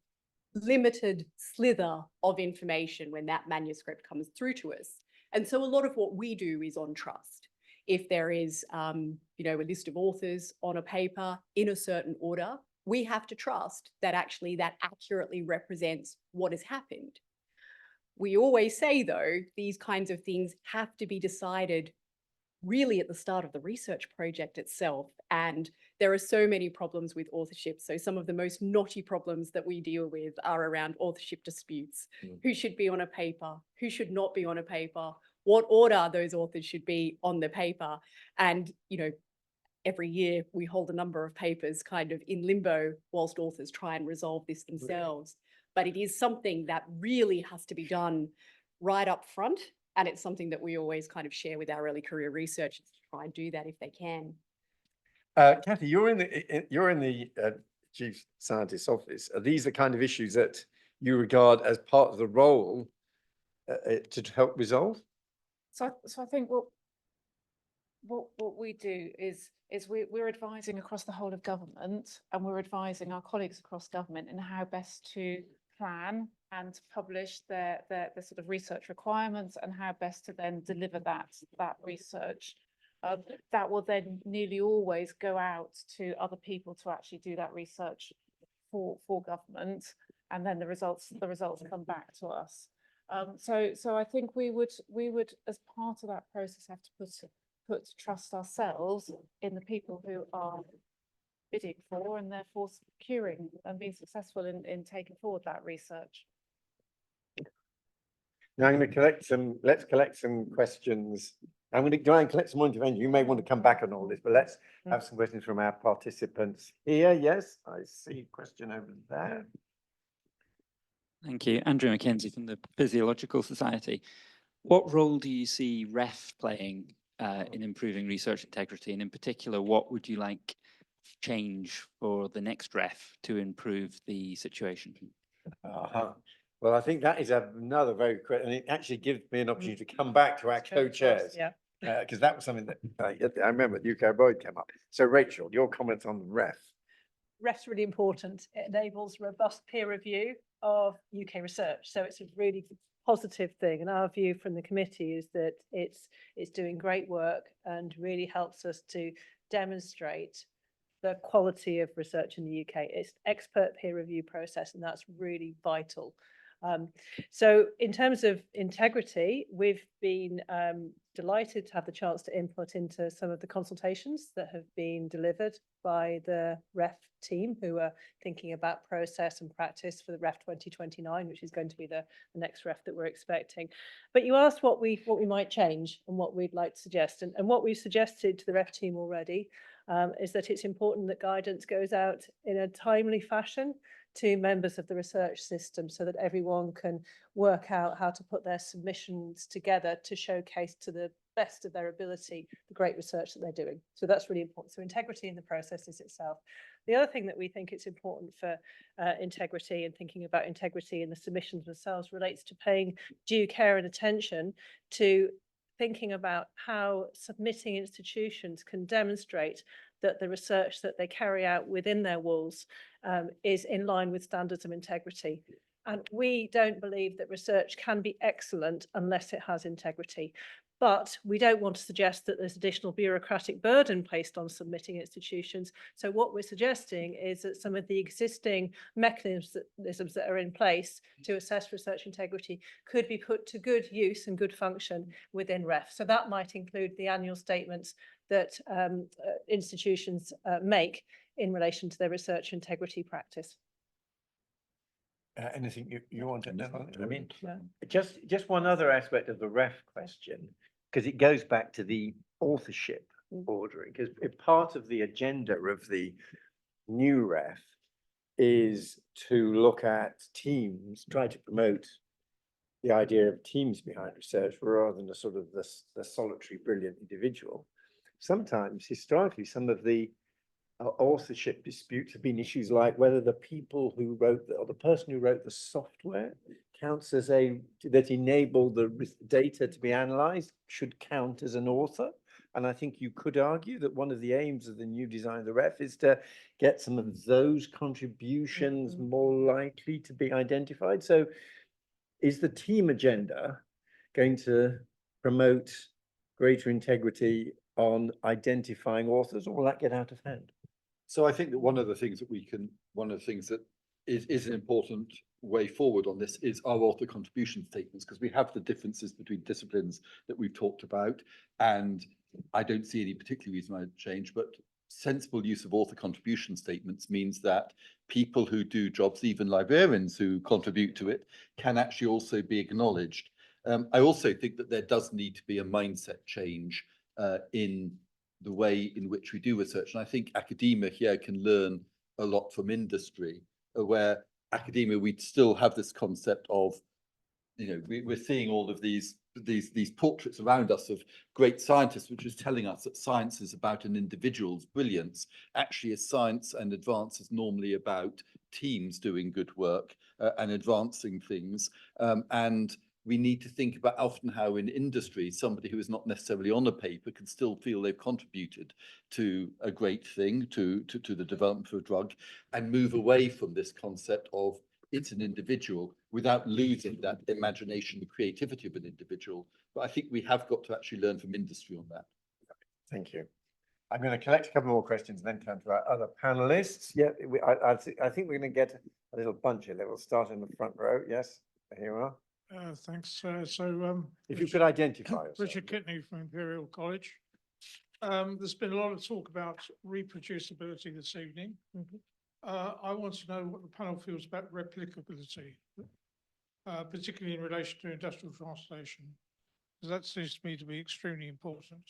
limited slither of information when that manuscript comes through to us. And so a lot of what we do is on trust. If there is, you know, a list of authors on a paper in a certain order, we have to trust that actually that accurately represents what has happened. We always say, though, these kinds of things have to be decided really at the start of the research project itself. And there are so many problems with authorship. So some of the most knotty problems that we deal with are around authorship disputes. Who should be on a paper? Who should not be on a paper? What order those authors should be on the paper? And, you know, every year we hold a number of papers kind of in limbo whilst authors try and resolve this themselves. But it is something that really has to be done right up front. And it's something that we always kind of share with our early career researchers to try and do that if they can. Cathy, you're in the chief scientist's office. Are these the kind of issues that you regard as part of the role to help resolve? So I think what we do is we're advising across the whole of government, and we're advising our colleagues across government in how best to plan and publish their sort of research requirements and how best to then deliver that research. That will then nearly always go out to other people to actually do that research for government, and then the results come back to us. So I think we would as part of that process have to put trust ourselves in the people who are bidding for and therefore securing and being successful in taking forward that research. Now I'm going to let's collect some questions. I'm going to try and collect some more intervention. You may want to come back on all this, but let's have some questions from our participants here. Yes, I see a question over there. Thank you. Andrew Mackenzie from the Physiological Society. What role do you see REF playing in improving research integrity? And in particular, what would you like change for the next REF to improve the situation? Well, I think that is another very quick, and it actually gives me an opportunity to come back to our co-chairs. Yeah. Because that was something that I remember UK Boyd came up. So Rachel, your comments on REF. REF's really important. It enables robust peer review of UK research. So it's a really positive thing. And our view from the committee is that it's doing great work and really helps us to demonstrate the quality of research in the UK. It's expert peer review process, and that's really vital. So in terms of integrity, we've been delighted to have the chance to input into some of the consultations that have been delivered by the REF team, who are thinking about process and practice for the REF 2029, which is going to be the next REF that we're expecting. But you asked what we might change and what we'd like to suggest. And what we've suggested to the REF team already is that it's important that guidance goes out in a timely fashion to members of the research system so that everyone can work out how to put their submissions together to showcase to the best of their ability the great research that they're doing. So that's really important. So integrity in the processes itself. The other thing that we think it's important for integrity and thinking about integrity in the submissions themselves relates to paying due care and attention to thinking about how submitting institutions can demonstrate that the research that they carry out within their walls is in line with standards of integrity. And we don't believe that research can be excellent unless it has integrity. But we don't want to suggest that there's additional bureaucratic burden placed on submitting institutions. So what we're suggesting is that some of the existing mechanisms that are in place to assess research integrity could be put to good use and good function within REF. So that might include the annual statements that institutions make in relation to their research integrity practice. Anything you want to know? I mean, just one other aspect of the REF question, because it goes back to the authorship ordering, because part of the agenda of the new REF is to look at teams, try to promote the idea of teams behind research rather than a sort of the solitary brilliant individual. Sometimes historically some of the authorship disputes have been issues like whether the people who wrote or the person who wrote the software counts as that enabled the data to be analyzed should count as an author. And I think you could argue that one of the aims of the new design of the ref is to get some of those contributions more likely to be identified. So is the team agenda going to promote greater integrity on identifying authors, or will that get out of hand? So I think that one of the things that is an important way forward on this is our author contribution statements, because we have the differences between disciplines that we've talked about, and I don't see any particular reason why it change, but sensible use of author contribution statements means that people who do jobs, even librarians who contribute to it, can actually also be acknowledged. I also think that there does need to be a mindset change in the way in which we do research. And I think academia here can learn a lot from industry, where academia, we still have this concept of, we're seeing all of these portraits around us of great scientists, which is telling us that science is about an individual's brilliance. Actually, science and advance is normally about teams doing good work and advancing things. And we need to think about often how in industry, somebody who is not necessarily on a paper can still feel they've contributed to a great thing, to the development of a drug, and move away from this concept of it's an individual without losing that imagination and creativity of an individual. But I think we have got to actually learn from industry on that. Thank you. I'm going to collect a couple more questions and then turn to our other panelists. Yeah, I think we're going to get a little bunch here. We'll start in the front row. Yes, here we are. Thanks. If you could identify yourself. Richard Kitney from Imperial College. There's been a lot of talk about reproducibility this evening. I want to know what the panel feels about replicability, particularly in relation to industrial translation, because that seems to me to be extremely important.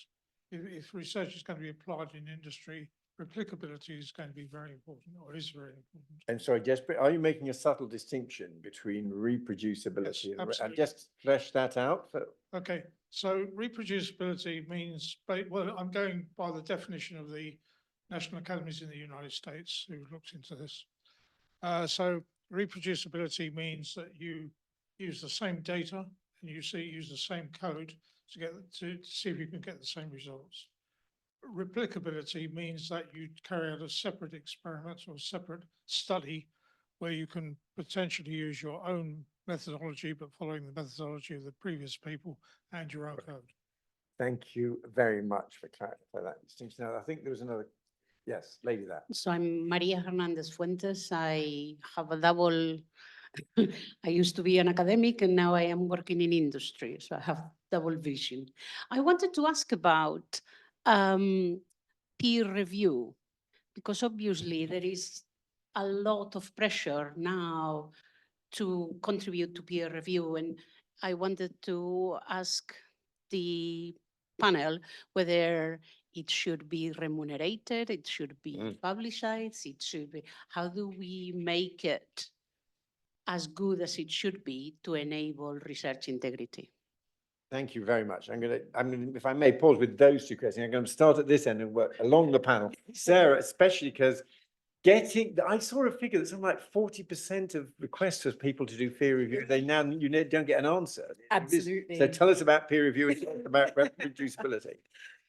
If research is going to be applied in industry, replicability is going to be very important, or is very important. And sorry, just are you making a subtle distinction between reproducibility and just flesh that out? Okay, so reproducibility means, well, I'm going by the definition of the National Academies in the United States who looked into this. So reproducibility means that you use the same data and you use the same code to see if you can get the same results. Replicability means that you carry out a separate experiment or a separate study where you can potentially use your own methodology, but following the methodology of the previous people and your own code. Thank you very much for clarifying that distinction. Now, I think there was another. Yes, lady there. So I'm Maria Hernandez Fuentes. I have a double, I used to be an academic and now I am working in industry. So I have double vision. I wanted to ask about peer review, because obviously there is a lot of pressure now to contribute to peer review. And I wanted to ask the panel whether it should be remunerated, it should be publicized, it should be, how do we make it as good as it should be to enable research integrity? Thank you very much. I'm going to, if I may pause with those two questions, I'm going to start at this end and work along the panel. Sarah, especially because I saw a figure that something like 40% of requests for people to do peer review, you don't get an answer. Absolutely. So tell us about peer review and about reproducibility.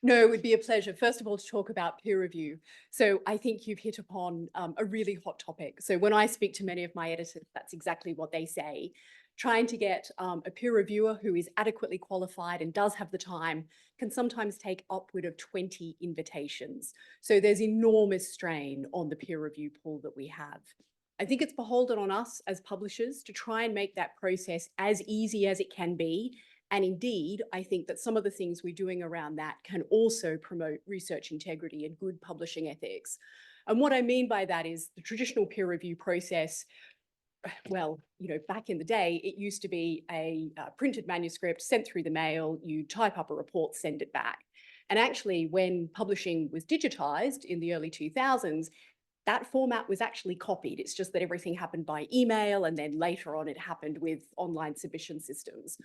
No, it would be a pleasure, first of all, to talk about peer review. So I think you've hit upon a really hot topic. So when I speak to many of my editors, that's exactly what they say. Trying to get a peer reviewer who is adequately qualified and does have the time can sometimes take upward of 20 invitations. So there's enormous strain on the peer review pool that we have. I think it's beholden on us as publishers to try and make that process as easy as it can be. And indeed, I think that some of the things we're doing around that can also promote research integrity and good publishing ethics. And what I mean by that is the traditional peer review process. Well, back in the day, it used to be a printed manuscript sent through the mail, you type up a report, send it back. And actually, when publishing was digitized in the early 2000s, that format was actually copied. It's just that everything happened by email, and then later on it happened with online submission systems.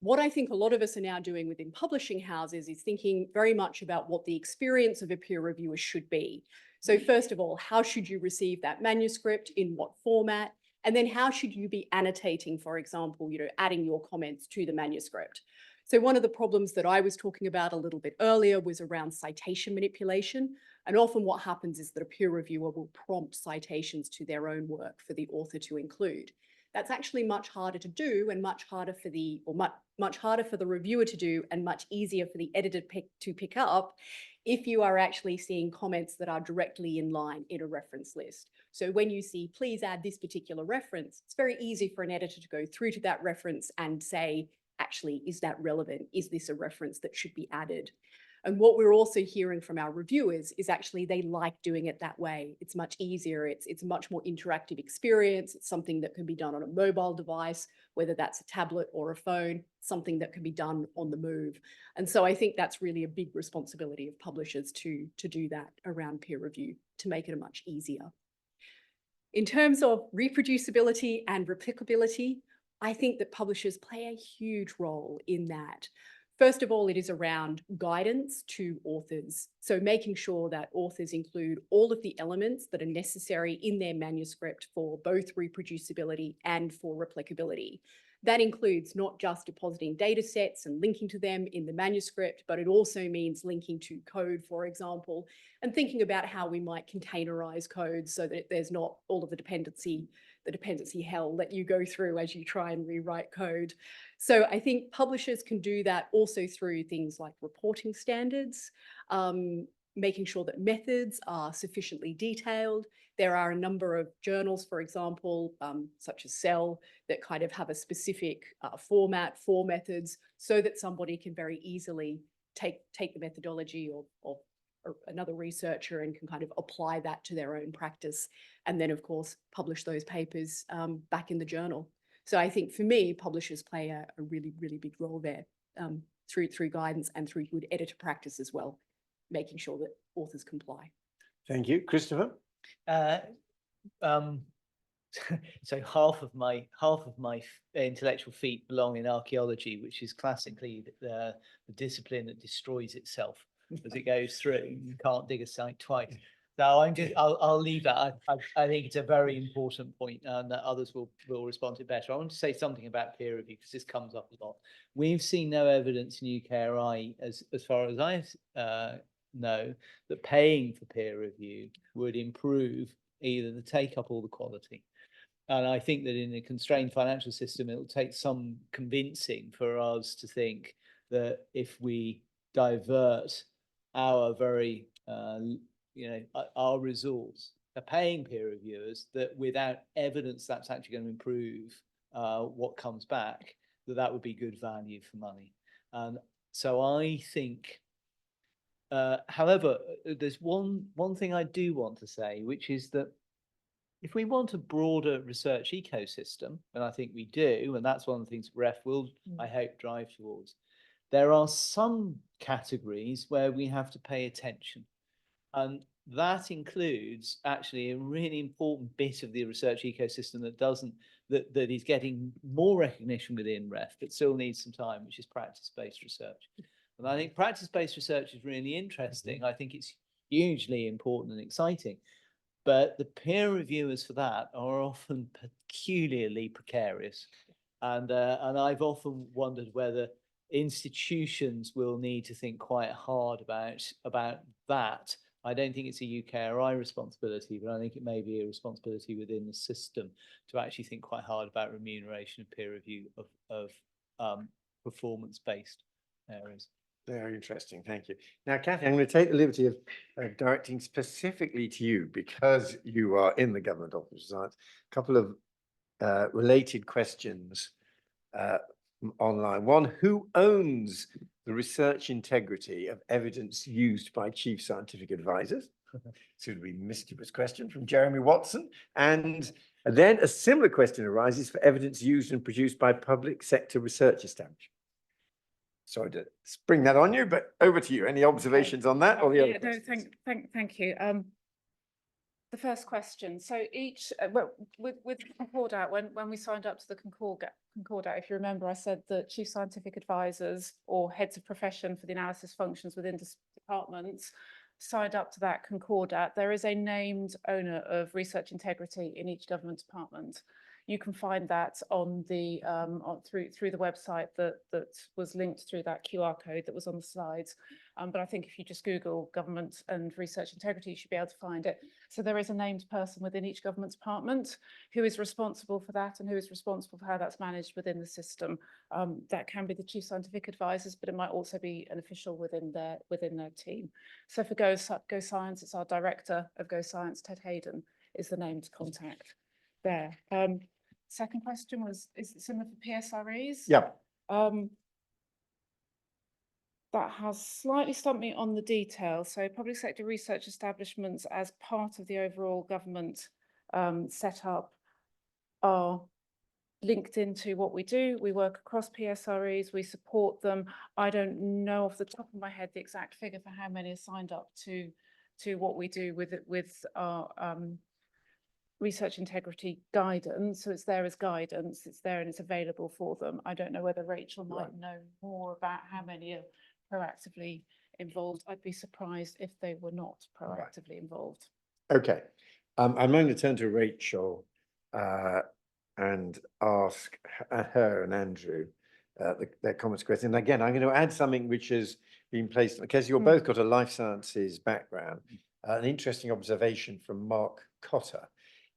What I think a lot of us are now doing within publishing houses is thinking very much about what the experience of a peer reviewer should be. So first of all, how should you receive that manuscript, in what format? And then how should you be annotating, for example, adding your comments to the manuscript? So one of the problems that I was talking about a little bit earlier was around citation manipulation. And often what happens is that a peer reviewer will prompt citations to their own work for the author to include. That's actually much harder to do, and much harder for the reviewer to do, and much easier for the editor to pick up if you are actually seeing comments that are directly in line in a reference list. So when you see, please add this particular reference, it's very easy for an editor to go through to that reference and say, actually, is that relevant? Is this a reference that should be added? And what we're also hearing from our reviewers is actually they like doing it that way. It's much easier. It's a much more interactive experience. It's something that can be done on a mobile device, whether that's a tablet or a phone, something that can be done on the move. And so I think that's really a big responsibility of publishers to do that around peer review, to make it much easier. In terms of reproducibility and replicability, I think that publishers play a huge role in that. First of all, it is around guidance to authors. So making sure that authors include all of the elements that are necessary in their manuscript for both reproducibility and for replicability. That includes not just depositing data sets and linking to them in the manuscript, but it also means linking to code, for example, and thinking about how we might containerize code so that there's not all of the dependency hell that you go through as you try and rewrite code. So I think publishers can do that also through things like reporting standards, making sure that methods are sufficiently detailed. There are a number of journals, for example, such as Cell, that kind of have a specific format for methods, so that somebody can very easily take the methodology of another researcher and can kind of apply that to their own practice, and then of course publish those papers back in the journal. So I think for me, publishers play a really, really big role there, through guidance and through good editor practice as well, making sure that authors comply. Thank you. Christopher? So half of my intellectual feet belong in archaeology, which is classically the discipline that destroys itself as it goes through. You can't dig a site twice. So I'll leave that. I think it's a very important point, and that others will respond to it better. I want to say something about peer review, because this comes up a lot. We've seen no evidence in UKRI, as far as I know, that paying for peer review would improve either the take up or the quality. And I think that in a constrained financial system, it'll take some convincing for us to think that if we divert our very our resource, paying peer reviewers, that without evidence that's actually going to improve what comes back, that would be good value for money. And so I think, however, there's one thing I do want to say, which is that if we want a broader research ecosystem, and I think we do, and that's one of the things REF will, I hope, drive towards, there are some categories where we have to pay attention. And that includes actually a really important bit of the research ecosystem that is getting more recognition within REF, but still needs some time, which is practice-based research. And I think practice-based research is really interesting. I think it's hugely important and exciting. But the peer reviewers for that are often peculiarly precarious. And I've often wondered whether institutions will need to think quite hard about that. I don't think it's a UKRI responsibility, but I think it may be a responsibility within the system to actually think quite hard about remuneration and peer review of performance-based areas. Very interesting. Thank you. Now, Cathy, I'm going to take the liberty of directing specifically to you, because you are in the Government Office of Science. A couple of related questions online. One, who owns the research integrity of evidence used by chief scientific advisors? Soon to be mischievous question from Jeremy Watson. And then a similar question arises for evidence used and produced by public sector research establishments. Sorry to spring that on you, but over to you. Any observations on that or the other? No, thank you. The first question. So each, with Concordat, when we signed up to the Concordat, if you remember, I said that chief scientific advisors or heads of profession for the analysis functions within departments signed up to that Concordat. There is a named owner of research integrity in each government department. You can find that on the through the website that was linked through that QR code that was on the slides. But I think if you just Google government and research integrity, you should be able to find it. So there is a named person within each government department who is responsible for that and who is responsible for how that's managed within the system. That can be the chief scientific advisors, but it might also be an official within their team. So for Go Science, it's our director of Go Science, Ted Hayden, is the named contact there. Second question was, is it similar for PSREs? Yeah. That has slightly stumped me on the detail. So public sector research establishments as part of the overall government setup are linked into what we do. We work across PSREs, we support them. I don't know off the top of my head the exact figure for how many are signed up to what we do with our research integrity guidance. So it's there as guidance, it's there and it's available for them. I don't know whether Rachel might know more about how many are proactively involved. I'd be surprised if they were not proactively involved. Okay. I'm going to turn to Rachel and ask her and Andrew their comments, questions. And again, I'm going to add something which has been placed, because you've both got a life sciences background, an interesting observation from Mark Cotter.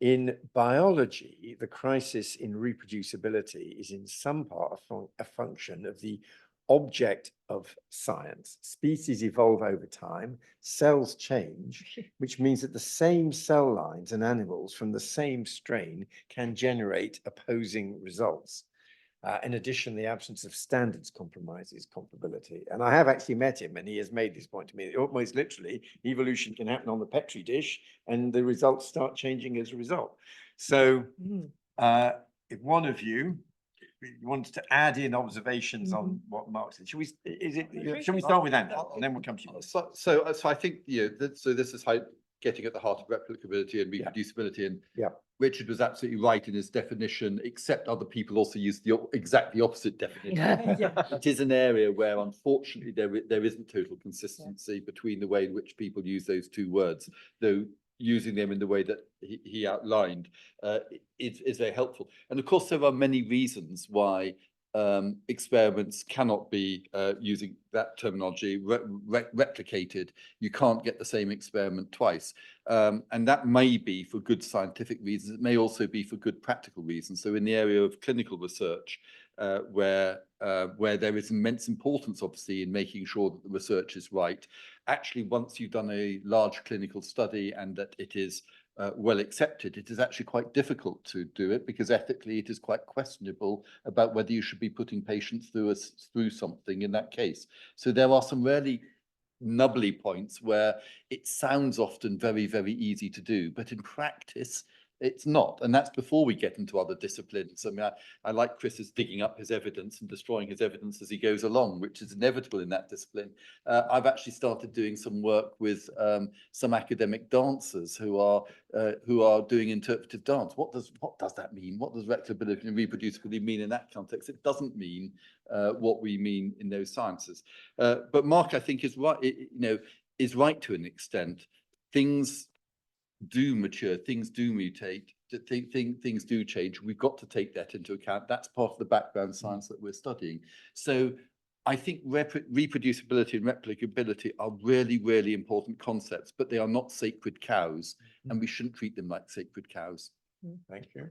In biology, the crisis in reproducibility is in some part a function of the object of science. Species evolve over time, cells change, which means that the same cell lines and animals from the same strain can generate opposing results. In addition, the absence of standards compromises comparability. And I have actually met him, and he has made this point to me. Almost literally, evolution can happen on the Petri dish, and the results start changing as a result. So if one of you wants to add in observations on what Mark said, should we start with Andrew, and then we'll come to you. So I think, so this is how getting at the heart of replicability and reproducibility. And Richard was absolutely right in his definition, except other people also use the exactly opposite definition. It is an area where, unfortunately, there isn't total consistency between the way in which people use those two words, though using them in the way that he outlined is very helpful. And of course, there are many reasons why experiments cannot be, using that terminology, replicated. You can't get the same experiment twice. And that may be for good scientific reasons. It may also be for good practical reasons. So in the area of clinical research, where there is immense importance, obviously, in making sure that the research is right, actually, once you've done a large clinical study and that it is well accepted, it is actually quite difficult to do it, because ethically it is quite questionable about whether you should be putting patients through something in that case. So there are some really nubbly points where it sounds often very, very easy to do, but in practice it's not. And that's before we get into other disciplines. I mean, I like Chris's digging up his evidence and destroying his evidence as he goes along, which is inevitable in that discipline. I've actually started doing some work with some academic dancers who are doing interpretive dance. What does that mean? What does replicability and reproducibility mean in that context? It doesn't mean what we mean in those sciences. But Mark, I think, is right. Is right to an extent. Things do mature, things do mutate, things do change. We've got to take that into account. That's part of the background science that we're studying. So I think reproducibility and replicability are really, really important concepts, but they are not sacred cows, and we shouldn't treat them like sacred cows. Thank you.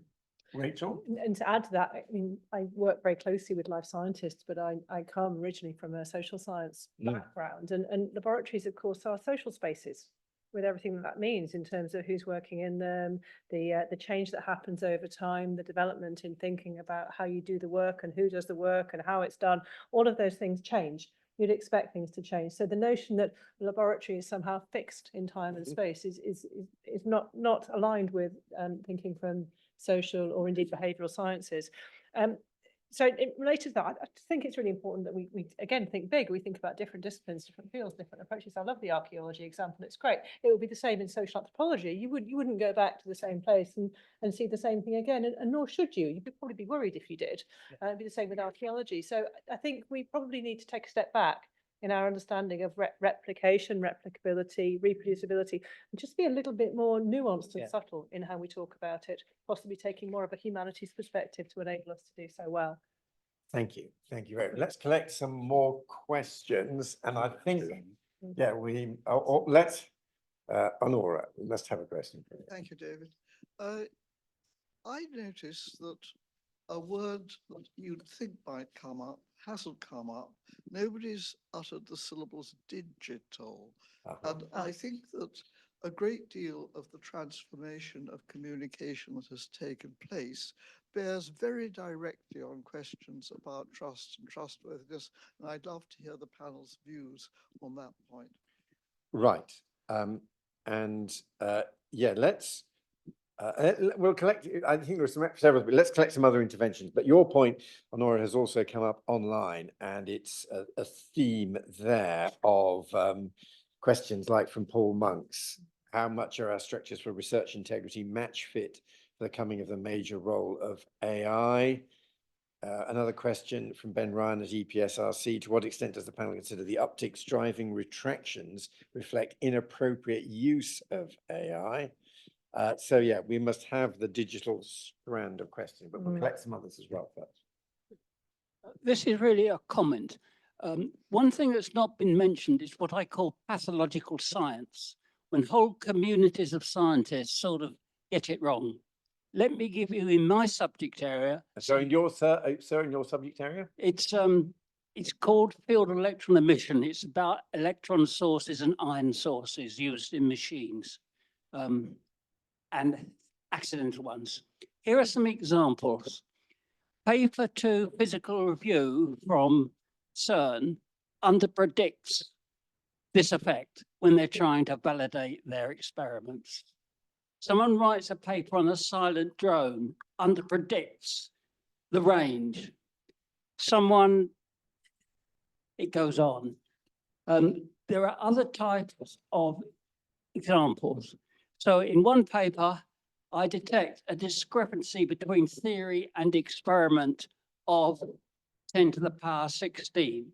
Rachel? And to add to that, I mean, I work very closely with life scientists, but I come originally from a social science background, and laboratories, of course, are social spaces, with everything that means in terms of who's working in them, the change that happens over time, the development in thinking about how you do the work and who does the work and how it's done. All of those things change. You'd expect things to change. So the notion that the laboratory is somehow fixed in time and space is not aligned with thinking from social or indeed behavioural sciences. So related to that, I just think it's really important that we again think big. We think about different disciplines, different fields, different approaches. I love the archaeology example. It's great. It would be the same in social anthropology. You wouldn't go back to the same place and see the same thing again, and nor should you. You'd probably be worried if you did. It'd be the same with archaeology. So I think we probably need to take a step back in our understanding of replication, replicability, reproducibility, and just be a little bit more nuanced and subtle in how we talk about it, possibly taking more of a humanities perspective to enable us to do so well. Thank you. Thank you very much. Let's collect some more questions. And I think, yeah, let's, Honora, let's have a question. Thank you, David. I noticed that a word that you'd think might come up hasn't come up. Nobody's uttered the syllables digital. And I think that a great deal of the transformation of communication that has taken place bears very directly on questions about trust and trustworthiness. And I'd love to hear the panel's views on that point. Right. Yeah, we'll collect, I think there's several, but let's collect some other interventions. But your point, Honora, has also come up online, and it's a theme there of questions like from Paul Monks: how much are our structures for research integrity match fit for the coming of the major role of AI? Another question from Ben Ryan at EPSRC: to what extent does the panel consider the upticks driving retractions reflect inappropriate use of AI? So yeah, we must have the digital strand of questions, but we'll collect some others as well first. This is really a comment. One thing that's not been mentioned is what I call pathological science, when whole communities of scientists sort of get it wrong. Let me give you in my subject area. So in your, sir, in your subject area? It's called field electron emission. It's about electron sources and ion sources used in machines. And accidental ones. Here are some examples. Paper 2 physical review from CERN underpredicts this effect when they're trying to validate their experiments. Someone writes a paper on a silent drone, underpredicts the range. Someone, it goes on. There are other types of examples. So in one paper, I detect a discrepancy between theory and experiment of 10 to the power 16.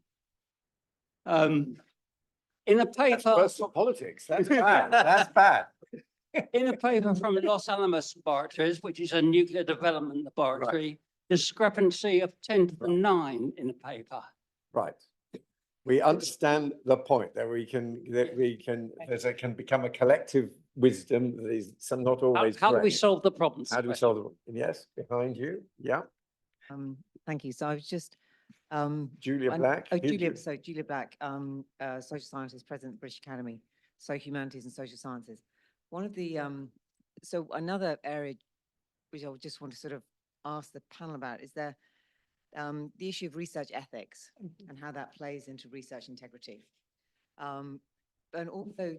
In a paper... That's personal politics. That's bad. That's bad. In a paper from Los Alamos Laboratories, which is a nuclear development laboratory, discrepancy of 10 to the 9 in a paper. Right. We understand the point that can become a collective wisdom that is not always How do we correct. solve the problems? How do we solve the problem? Yes, behind you. Yeah. Thank you. So I was just Julia Black. Julia Black, social scientist, president of the British Academy, so humanities and social sciences. One of the so another area which I would just want to sort of ask the panel about is the issue of research ethics and how that plays into research integrity. And also,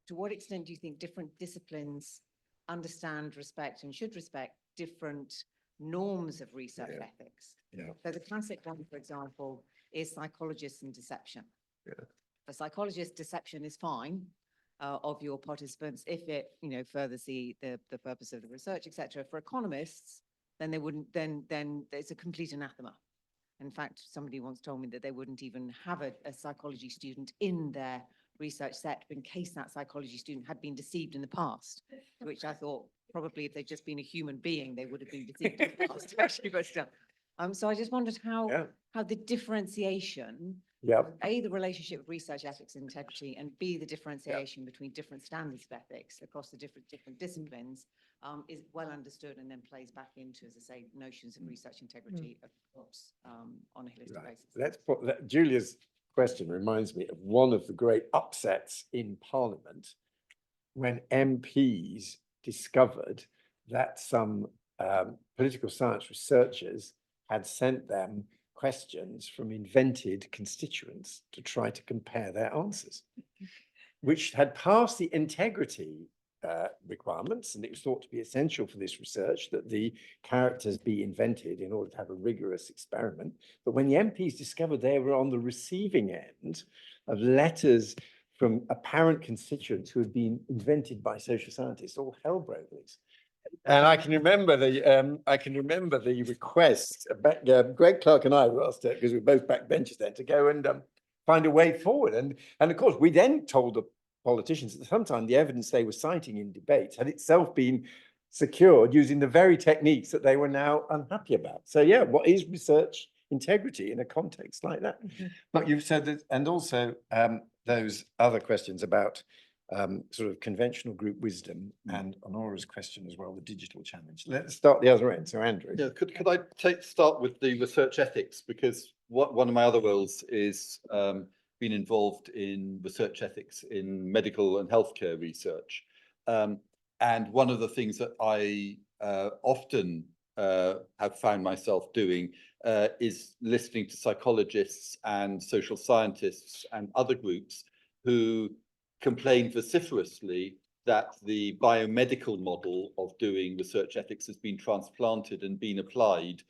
to what extent do you think different disciplines understand, respect, and should respect different norms of research ethics? So the classic one, for example, is psychologists and deception. For psychologists, deception is fine of your participants if it, furthers the purpose of the research, etc. For economists, then they wouldn't. Then it's a complete anathema. In fact, somebody once told me that they wouldn't even have a psychology student in their research set in case that psychology student had been deceived in the past, which I thought probably if they'd just been a human being, they would have been deceived in the past, actually, but still. So I just wondered how the differentiation, A, the relationship of research ethics and integrity, and B, the differentiation between different standards of ethics across the different disciplines is well understood and then plays back into, as I say, notions of research integrity across on a holistic basis. Let's put that. Julia's question reminds me of one of the great upsets in Parliament when MPs discovered that some political science researchers had sent them questions from invented constituents to try to compare their answers, which had passed the integrity requirements, and it was thought to be essential for this research that the characters be invented in order to have a rigorous experiment. But when the MPs discovered they were on the receiving end of letters from apparent constituents who had been invented by social scientists, all hell broke loose. And I can remember the request. Greg Clark and I were asked, because we were both backbenchers then, to go and find a way forward. And of course, we then told the politicians that sometimes the evidence they were citing in debates had itself been secured using the very techniques that they were now unhappy about. So yeah, what is research integrity in a context like that? But you've said that, and also those other questions about sort of conventional group wisdom, and Honora's question as well, the digital challenge. Let's start the other end. So Andrew. Yeah, could I start with the research ethics, because one of my other roles is been involved in research ethics in medical and healthcare research. And one of the things that I often have found myself doing is listening to psychologists and social scientists and other groups who complain vociferously that the biomedical model of doing research ethics has been transplanted and been applied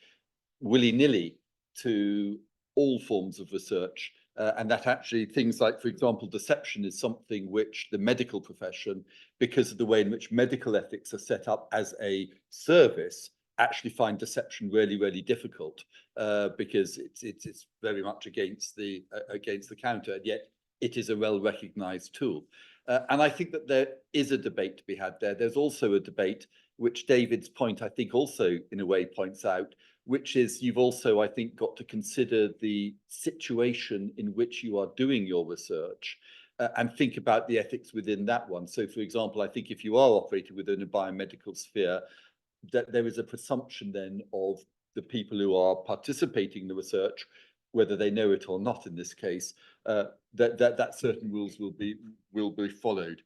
willy-nilly to all forms of research. And that actually things like, for example, deception is something which the medical profession, because of the way in which medical ethics are set up as a service, actually find deception really, really difficult because it's very much against the counter, and yet it is a well-recognized tool. And I think that there is a debate to be had there. There's also a debate, which David's point, I think, also in a way points out, which is you've also, I think, got to consider the situation in which you are doing your research and think about the ethics within that one. So, for example, I think if you are operating within a biomedical sphere, that there is a presumption then of the people who are participating in the research, whether they know it or not in this case, that certain rules will be followed.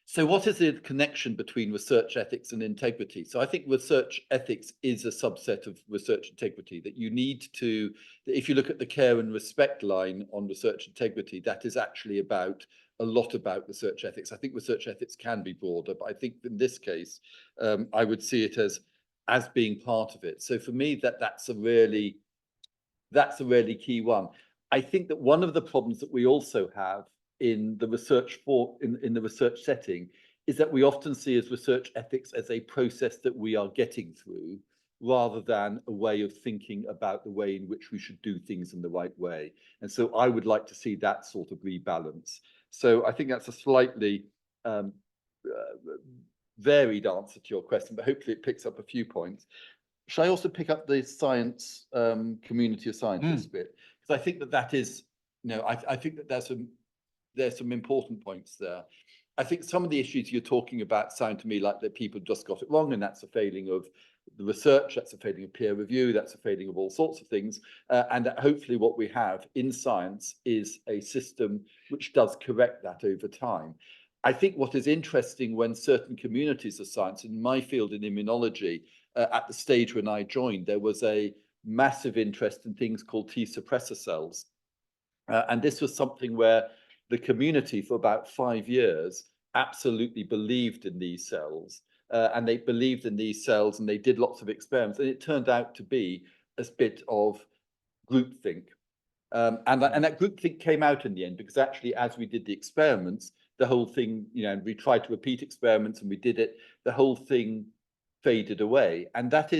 So what is the connection between research ethics and integrity? So I think research ethics is a subset of research integrity, that you need to, if you look at the care and respect line on research integrity, that is actually about a lot about research ethics. I think research ethics can be broader, but I think in this case, I would see it as being part of it. So for me, that's a really key one. I think that one of the problems that we also have in the research in the research setting is that we often see as research ethics as a process that we are getting through, rather than a way of thinking about the way in which we should do things in the right way. And so I would like to see that sort of rebalance. So I think that's a slightly varied answer to your question, but hopefully it picks up a few points. Shall I also pick up the science community of scientists bit? Because I think that is, I think that there's some important points there. I think some of the issues you're talking about sound to me like that people just got it wrong, and that's a failing of the research, that's a failing of peer review, that's a failing of all sorts of things. And that hopefully what we have in science is a system which does correct that over time. I think what is interesting when certain communities of science, in my field in immunology, at the stage when I joined, there was a massive interest in things called T suppressor cells. And this was something where the community for about 5 years absolutely believed in these cells. And they believed in these cells and they did lots of experiments. And it turned out to be a bit of groupthink. And that groupthink came out in the end, because actually, as we did the experiments, the whole thing, we tried to repeat experiments and we did it, the whole thing faded away. And that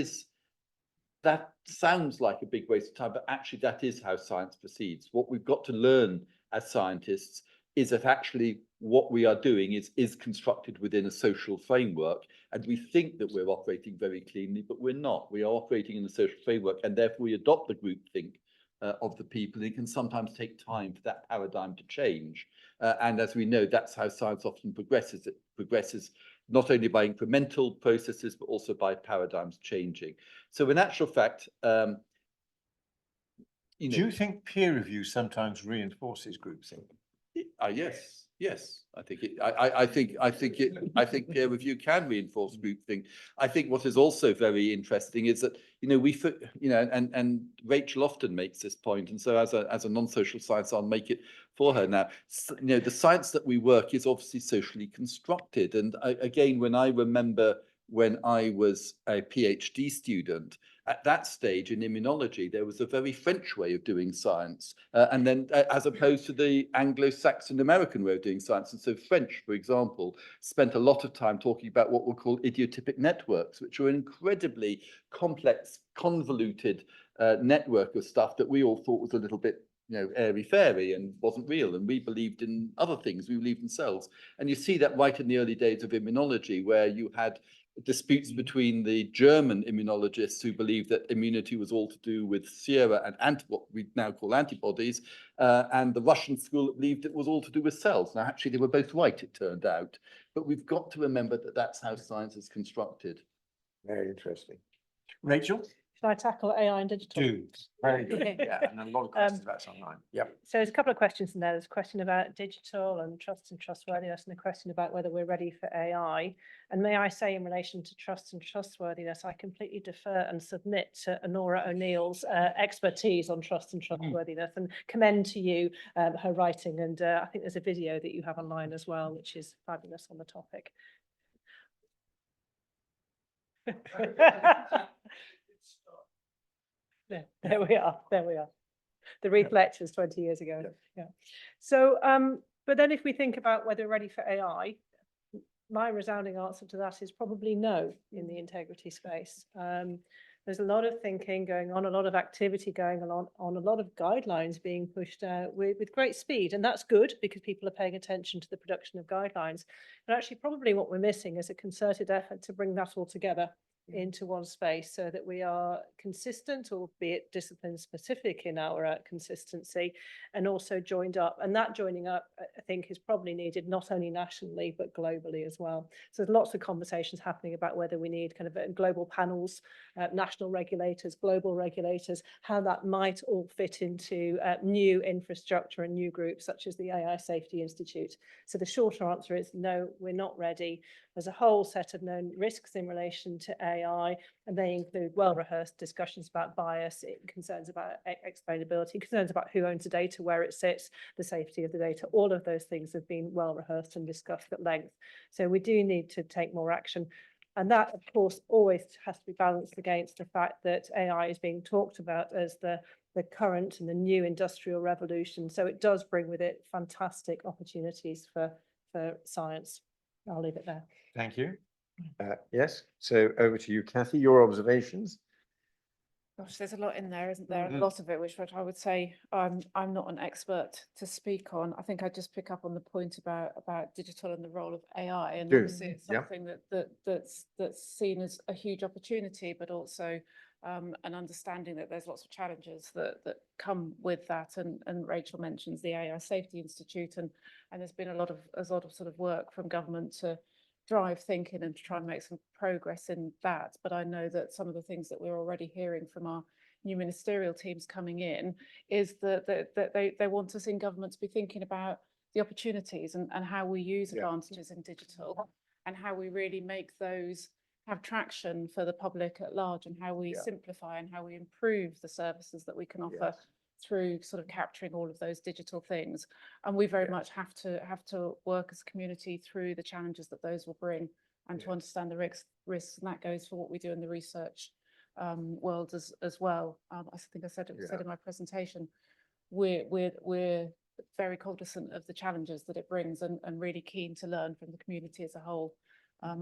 sounds like a big waste of time, but actually that is how science proceeds. What we've got to learn as scientists is that actually what we are doing is constructed within a social framework, and we think that we're operating very cleanly, but we're not. We are operating in a social framework, and therefore we adopt the groupthink of the people. It can sometimes take time for that paradigm to change. And as we know, that's how science often progresses. It progresses not only by incremental processes, but also by paradigms changing. So in actual fact, do you think peer review sometimes reinforces groupthink? Yes. Yes, I think I think peer review can reinforce groupthink. I think what is also very interesting is that, and Rachel often makes this point, and so as a non-social science, I'll make it for her now. The science that we work is obviously socially constructed, and again, when I remember when I was a PhD student, at that stage in immunology, there was a very French way of doing science, and then as opposed to the Anglo-Saxon American way of doing science. And so French, for example, spent a lot of time talking about what were called idiotypic networks, which were an incredibly complex, convoluted network of stuff that we all thought was a little bit airy-fairy and wasn't real. And we believed in other things, we believed in cells. And you see that right in the early days of immunology, where you had disputes between the German immunologists who believed that immunity was all to do with sera and what we now call antibodies, and the Russian school that believed it was all to do with cells. Now, actually, they were both right, it turned out. But we've got to remember that that's how science is constructed. Very interesting. Rachel? Should I tackle AI and digital? Do. Very good. Yeah, and a lot of questions about this online. Yep. So there's a couple of questions in there. There's a question about digital and trust and trustworthiness, and a question about whether we're ready for AI. And may I say, in relation to trust and trustworthiness, I completely defer and submit to Honora O'Neill's expertise on trust and trustworthiness, and commend to you her writing. And I think there's a video that you have online as well, which is fabulous on the topic. There we are. There we are. The Reef lectures 20 years ago. Yeah. So, but then if we think about whether we're ready for AI, my resounding answer to that is probably no in the integrity space. There's a lot of thinking going on, a lot of activity going on, a lot of guidelines being pushed out with great speed. And that's good because people are paying attention to the production of guidelines. But actually, probably what we're missing is a concerted effort to bring that all together into one space so that we are consistent, albeit discipline specific in our consistency, and also joined up. And that joining up, I think, is probably needed not only nationally, but globally as well. So there's lots of conversations happening about whether we need kind of global panels, national regulators, global regulators, how that might all fit into new infrastructure and new groups such as the AI Safety Institute. So the shorter answer is no, we're not ready. There's a whole set of known risks in relation to AI, and they include well-rehearsed discussions about bias, concerns about explainability, concerns about who owns the data, where it sits, the safety of the data. All of those things have been well-rehearsed and discussed at length. So we do need to take more action. And that, of course, always has to be balanced against the fact that AI is being talked about as the current and the new industrial revolution. So it does bring with it fantastic opportunities for science. I'll leave it there. Thank you. Yes, so over to you, Cathy, your observations. Gosh, there's a lot in there, isn't there? And a lot of it, which I would say I'm not an expert to speak on. I think I just pick up on the point about digital and the role of AI, and obviously it's something that's seen as a huge opportunity, but also an understanding that there's lots of challenges that come with that. And Rachel mentions the AI Safety Institute, and there's been a lot of sort of work from government to drive thinking and to try and make some progress in that. But I know that some of the things that we're already hearing from our new ministerial teams coming in is that they want us in government to be thinking about the opportunities and how we use advantages in digital, and how we really make those have traction for the public at large, and how we simplify and how we improve the services that we can offer through sort of capturing all of those digital things. And we very much have to work as a community through the challenges that those will bring, and to understand the risks, and that goes for what we do in the research world as well. I think I said in my presentation, we're very cognizant of the challenges that it brings, and really keen to learn from the community as a whole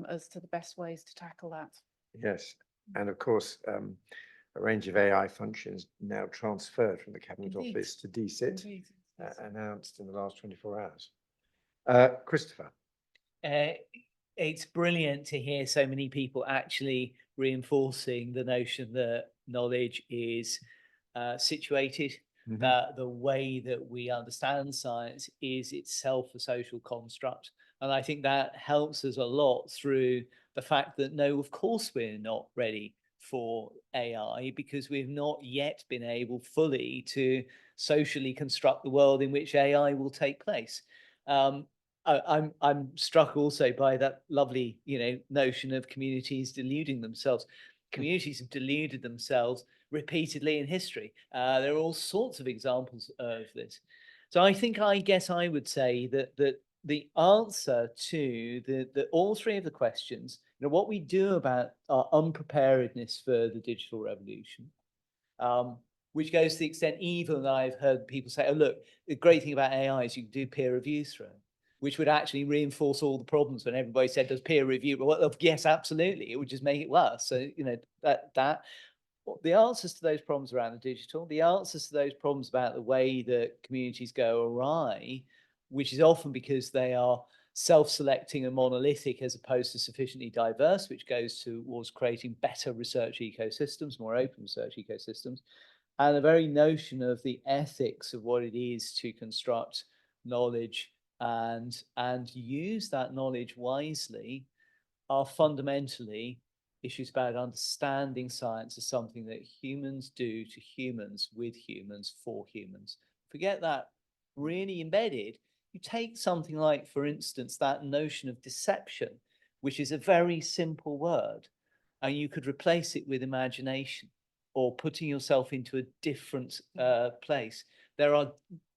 as to the best ways to tackle that. Yes, and of course, a range of AI functions now transferred from the Cabinet Office to DCIT, announced in the last 24 hours. Christopher. It's brilliant to hear so many people actually reinforcing the notion that knowledge is situated, that the way that we understand science is itself a social construct. And I think that helps us a lot through the fact that, no, of course, we're not ready for AI, because we've not yet been able fully to socially construct the world in which AI will take place. I'm struck also by that lovely, notion of communities deluding themselves. Communities have deluded themselves repeatedly in history. There are all sorts of examples of this. So I guess I would say that the answer to all three of the questions, what we do about our unpreparedness for the digital revolution, which goes to the extent even I've heard people say, oh, look, the great thing about AI is you can do peer reviews through it, which would actually reinforce all the problems when everybody said does peer review. Well, yes, absolutely. It would just make it worse. So, that the answers to those problems around the digital, the answers to those problems about the way that communities go awry, which is often because they are self-selecting and monolithic as opposed to sufficiently diverse, which goes towards creating better research ecosystems, more open research ecosystems, and the very notion of the ethics of what it is to construct knowledge and use that knowledge wisely are fundamentally issues about understanding science as something that humans do to humans, with humans, for humans. Forget that really embedded. You take something like, for instance, that notion of deception, which is a very simple word, and you could replace it with imagination or putting yourself into a different place. There are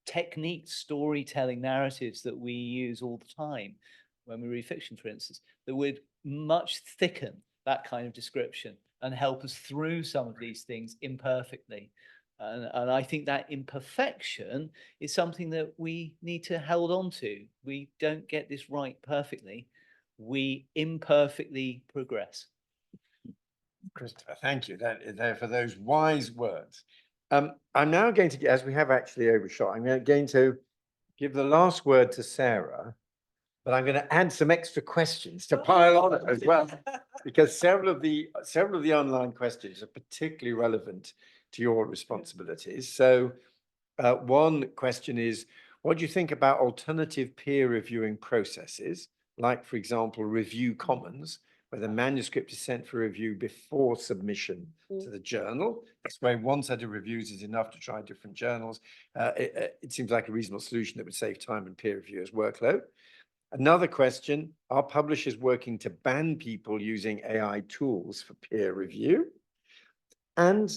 techniques, storytelling narratives that we use all the time when we read fiction, for instance, that would much thicken that kind of description and help us through some of these things imperfectly. And I think that imperfection is something that we need to hold on to. We don't get this right perfectly. We imperfectly progress. Christopher, thank you for those wise words. I'm now going to, as we have actually overshot, I'm going to give the last word to Sarah, but I'm going to add some extra questions to pile on it as well, because several of the online questions are particularly relevant to your responsibilities. So one question is, what do you think about alternative peer reviewing processes, like, for example, Review Commons, where the manuscript is sent for review before submission to the journal? That's where one set of reviews is enough to try different journals. It seems like a reasonable solution that would save time and peer reviewers' workload. Another question, are publishers working to ban people using AI tools for peer review? And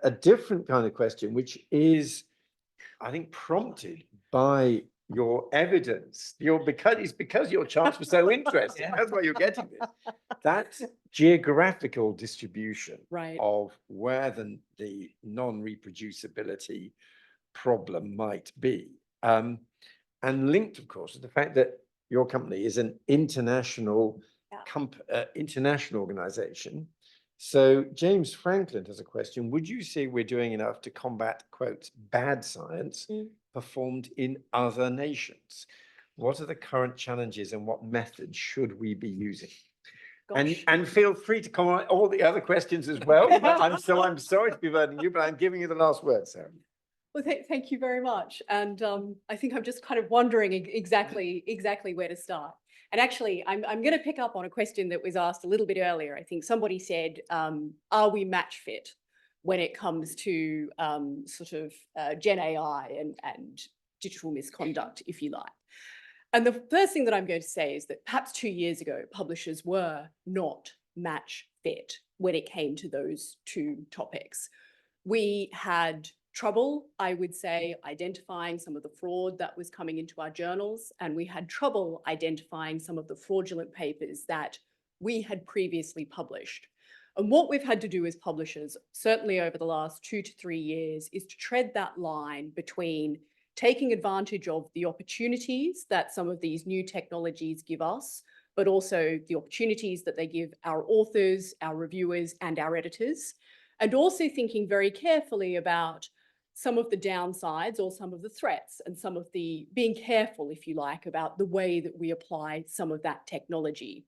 a different kind of question, which is, I think, prompted by your evidence. It's because your charts were so interesting. Yeah. That's why you're getting this. That geographical distribution Right. of where the non-reproducibility problem might be. And linked, of course, to the fact that your company is an international international organization. So James Franklin has a question. Would you say we're doing enough to combat, quote, bad science performed in other nations? What are the current challenges and what methods should we be using? And feel free to comment on all the other questions as well. I'm sorry to be burdening you, but I'm giving you the last word, Sarah. Well, thank you very much. And I think I'm just kind of wondering exactly where to start. And actually, I'm going to pick up on a question that was asked a little bit earlier. I think somebody said, are we match fit when it comes to sort of Gen AI and digital misconduct, if you like? And the first thing that I'm going to say is that perhaps 2 years ago, publishers were not match fit when it came to those two topics. We had trouble, I would say, identifying some of the fraud that was coming into our journals, and we had trouble identifying some of the fraudulent papers that we had previously published. And what we've had to do as publishers, certainly over the last 2 to 3 years, is to tread that line between taking advantage of the opportunities that some of these new technologies give us, but also the opportunities that they give our authors, our reviewers, and our editors, and also thinking very carefully about some of the downsides or some of the threats and some of the being careful, if you like, about the way that we apply some of that technology.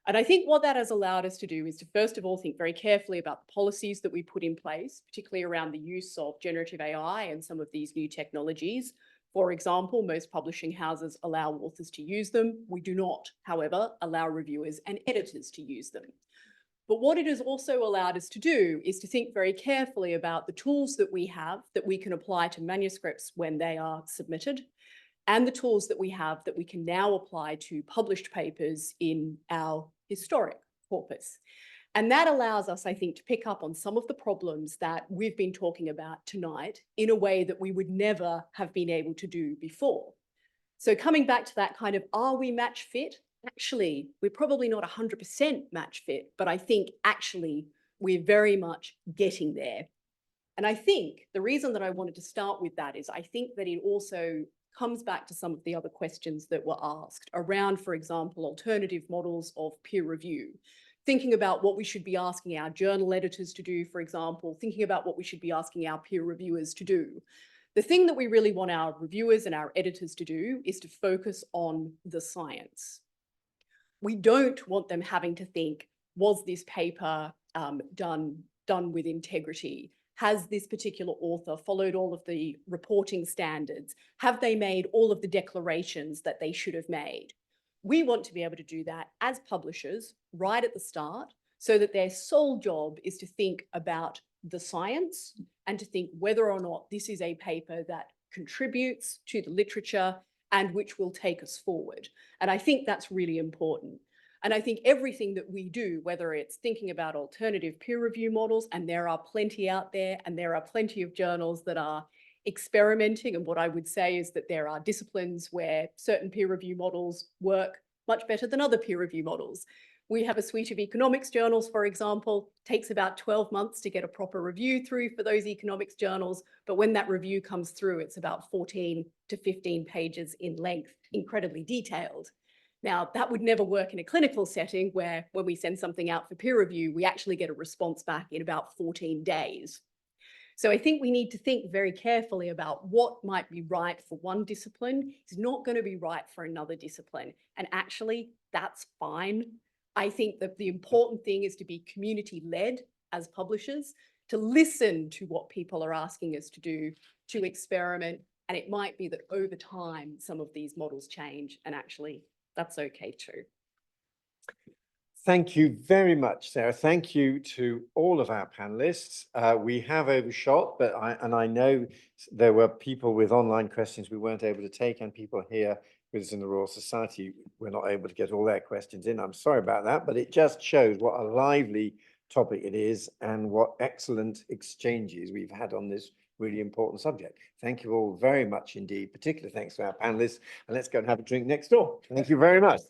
And I think what that has allowed us to do is to, first of all, think very carefully about the policies that we put in place, particularly around the use of generative AI and some of these new technologies. For example, most publishing houses allow authors to use them. We do not, however, allow reviewers and editors to use them. But what it has also allowed us to do is to think very carefully about the tools that we have that we can apply to manuscripts when they are submitted, and the tools that we have that we can now apply to published papers in our historic corpus. And that allows us, I think, to pick up on some of the problems that we've been talking about tonight in a way that we would never have been able to do before. So coming back to that kind of, are we match fit? Actually, we're probably not 100% match fit, but I think actually we're very much getting there. And I think the reason that I wanted to start with that is I think that it also comes back to some of the other questions that were asked around, for example, alternative models of peer review. Thinking about what we should be asking our journal editors to do, for example, thinking about what we should be asking our peer reviewers to do. The thing that we really want our reviewers and our editors to do is to focus on the science. We don't want them having to think, was this paper done with integrity? Has this particular author followed all of the reporting standards? Have they made all of the declarations that they should have made? We want to be able to do that as publishers right at the start so that their sole job is to think about the science and to think whether or not this is a paper that contributes to the literature and which will take us forward. And I think that's really important. And I think everything that we do, whether it's thinking about alternative peer review models, and there are plenty out there, and there are plenty of journals that are experimenting. And what I would say is that there are disciplines where certain peer review models work much better than other peer review models. We have a suite of economics journals, for example, takes about 12 months to get a proper review through for those economics journals. But when that review comes through, it's about 14 to 15 pages in length, incredibly detailed. Now, that would never work in a clinical setting where when we send something out for peer review, we actually get a response back in about 14 days. So I think we need to think very carefully about what might be right for one discipline is not going to be right for another discipline. And actually, that's fine. I think that the important thing is to be community-led as publishers, to listen to what people are asking us to do, to experiment. And it might be that over time, some of these models change, and actually that's okay too. Thank you very much, Sarah. Thank you to all of our panelists. We have overshot, but I know there were people with online questions we weren't able to take, and people here with us in the Royal Society were not able to get all their questions in. I'm sorry about that, but it just shows what a lively topic it is and what excellent exchanges we've had on this really important subject. Thank you all very much indeed. Particular thanks to our panelists, and let's go and have a drink next door. Thank you very much.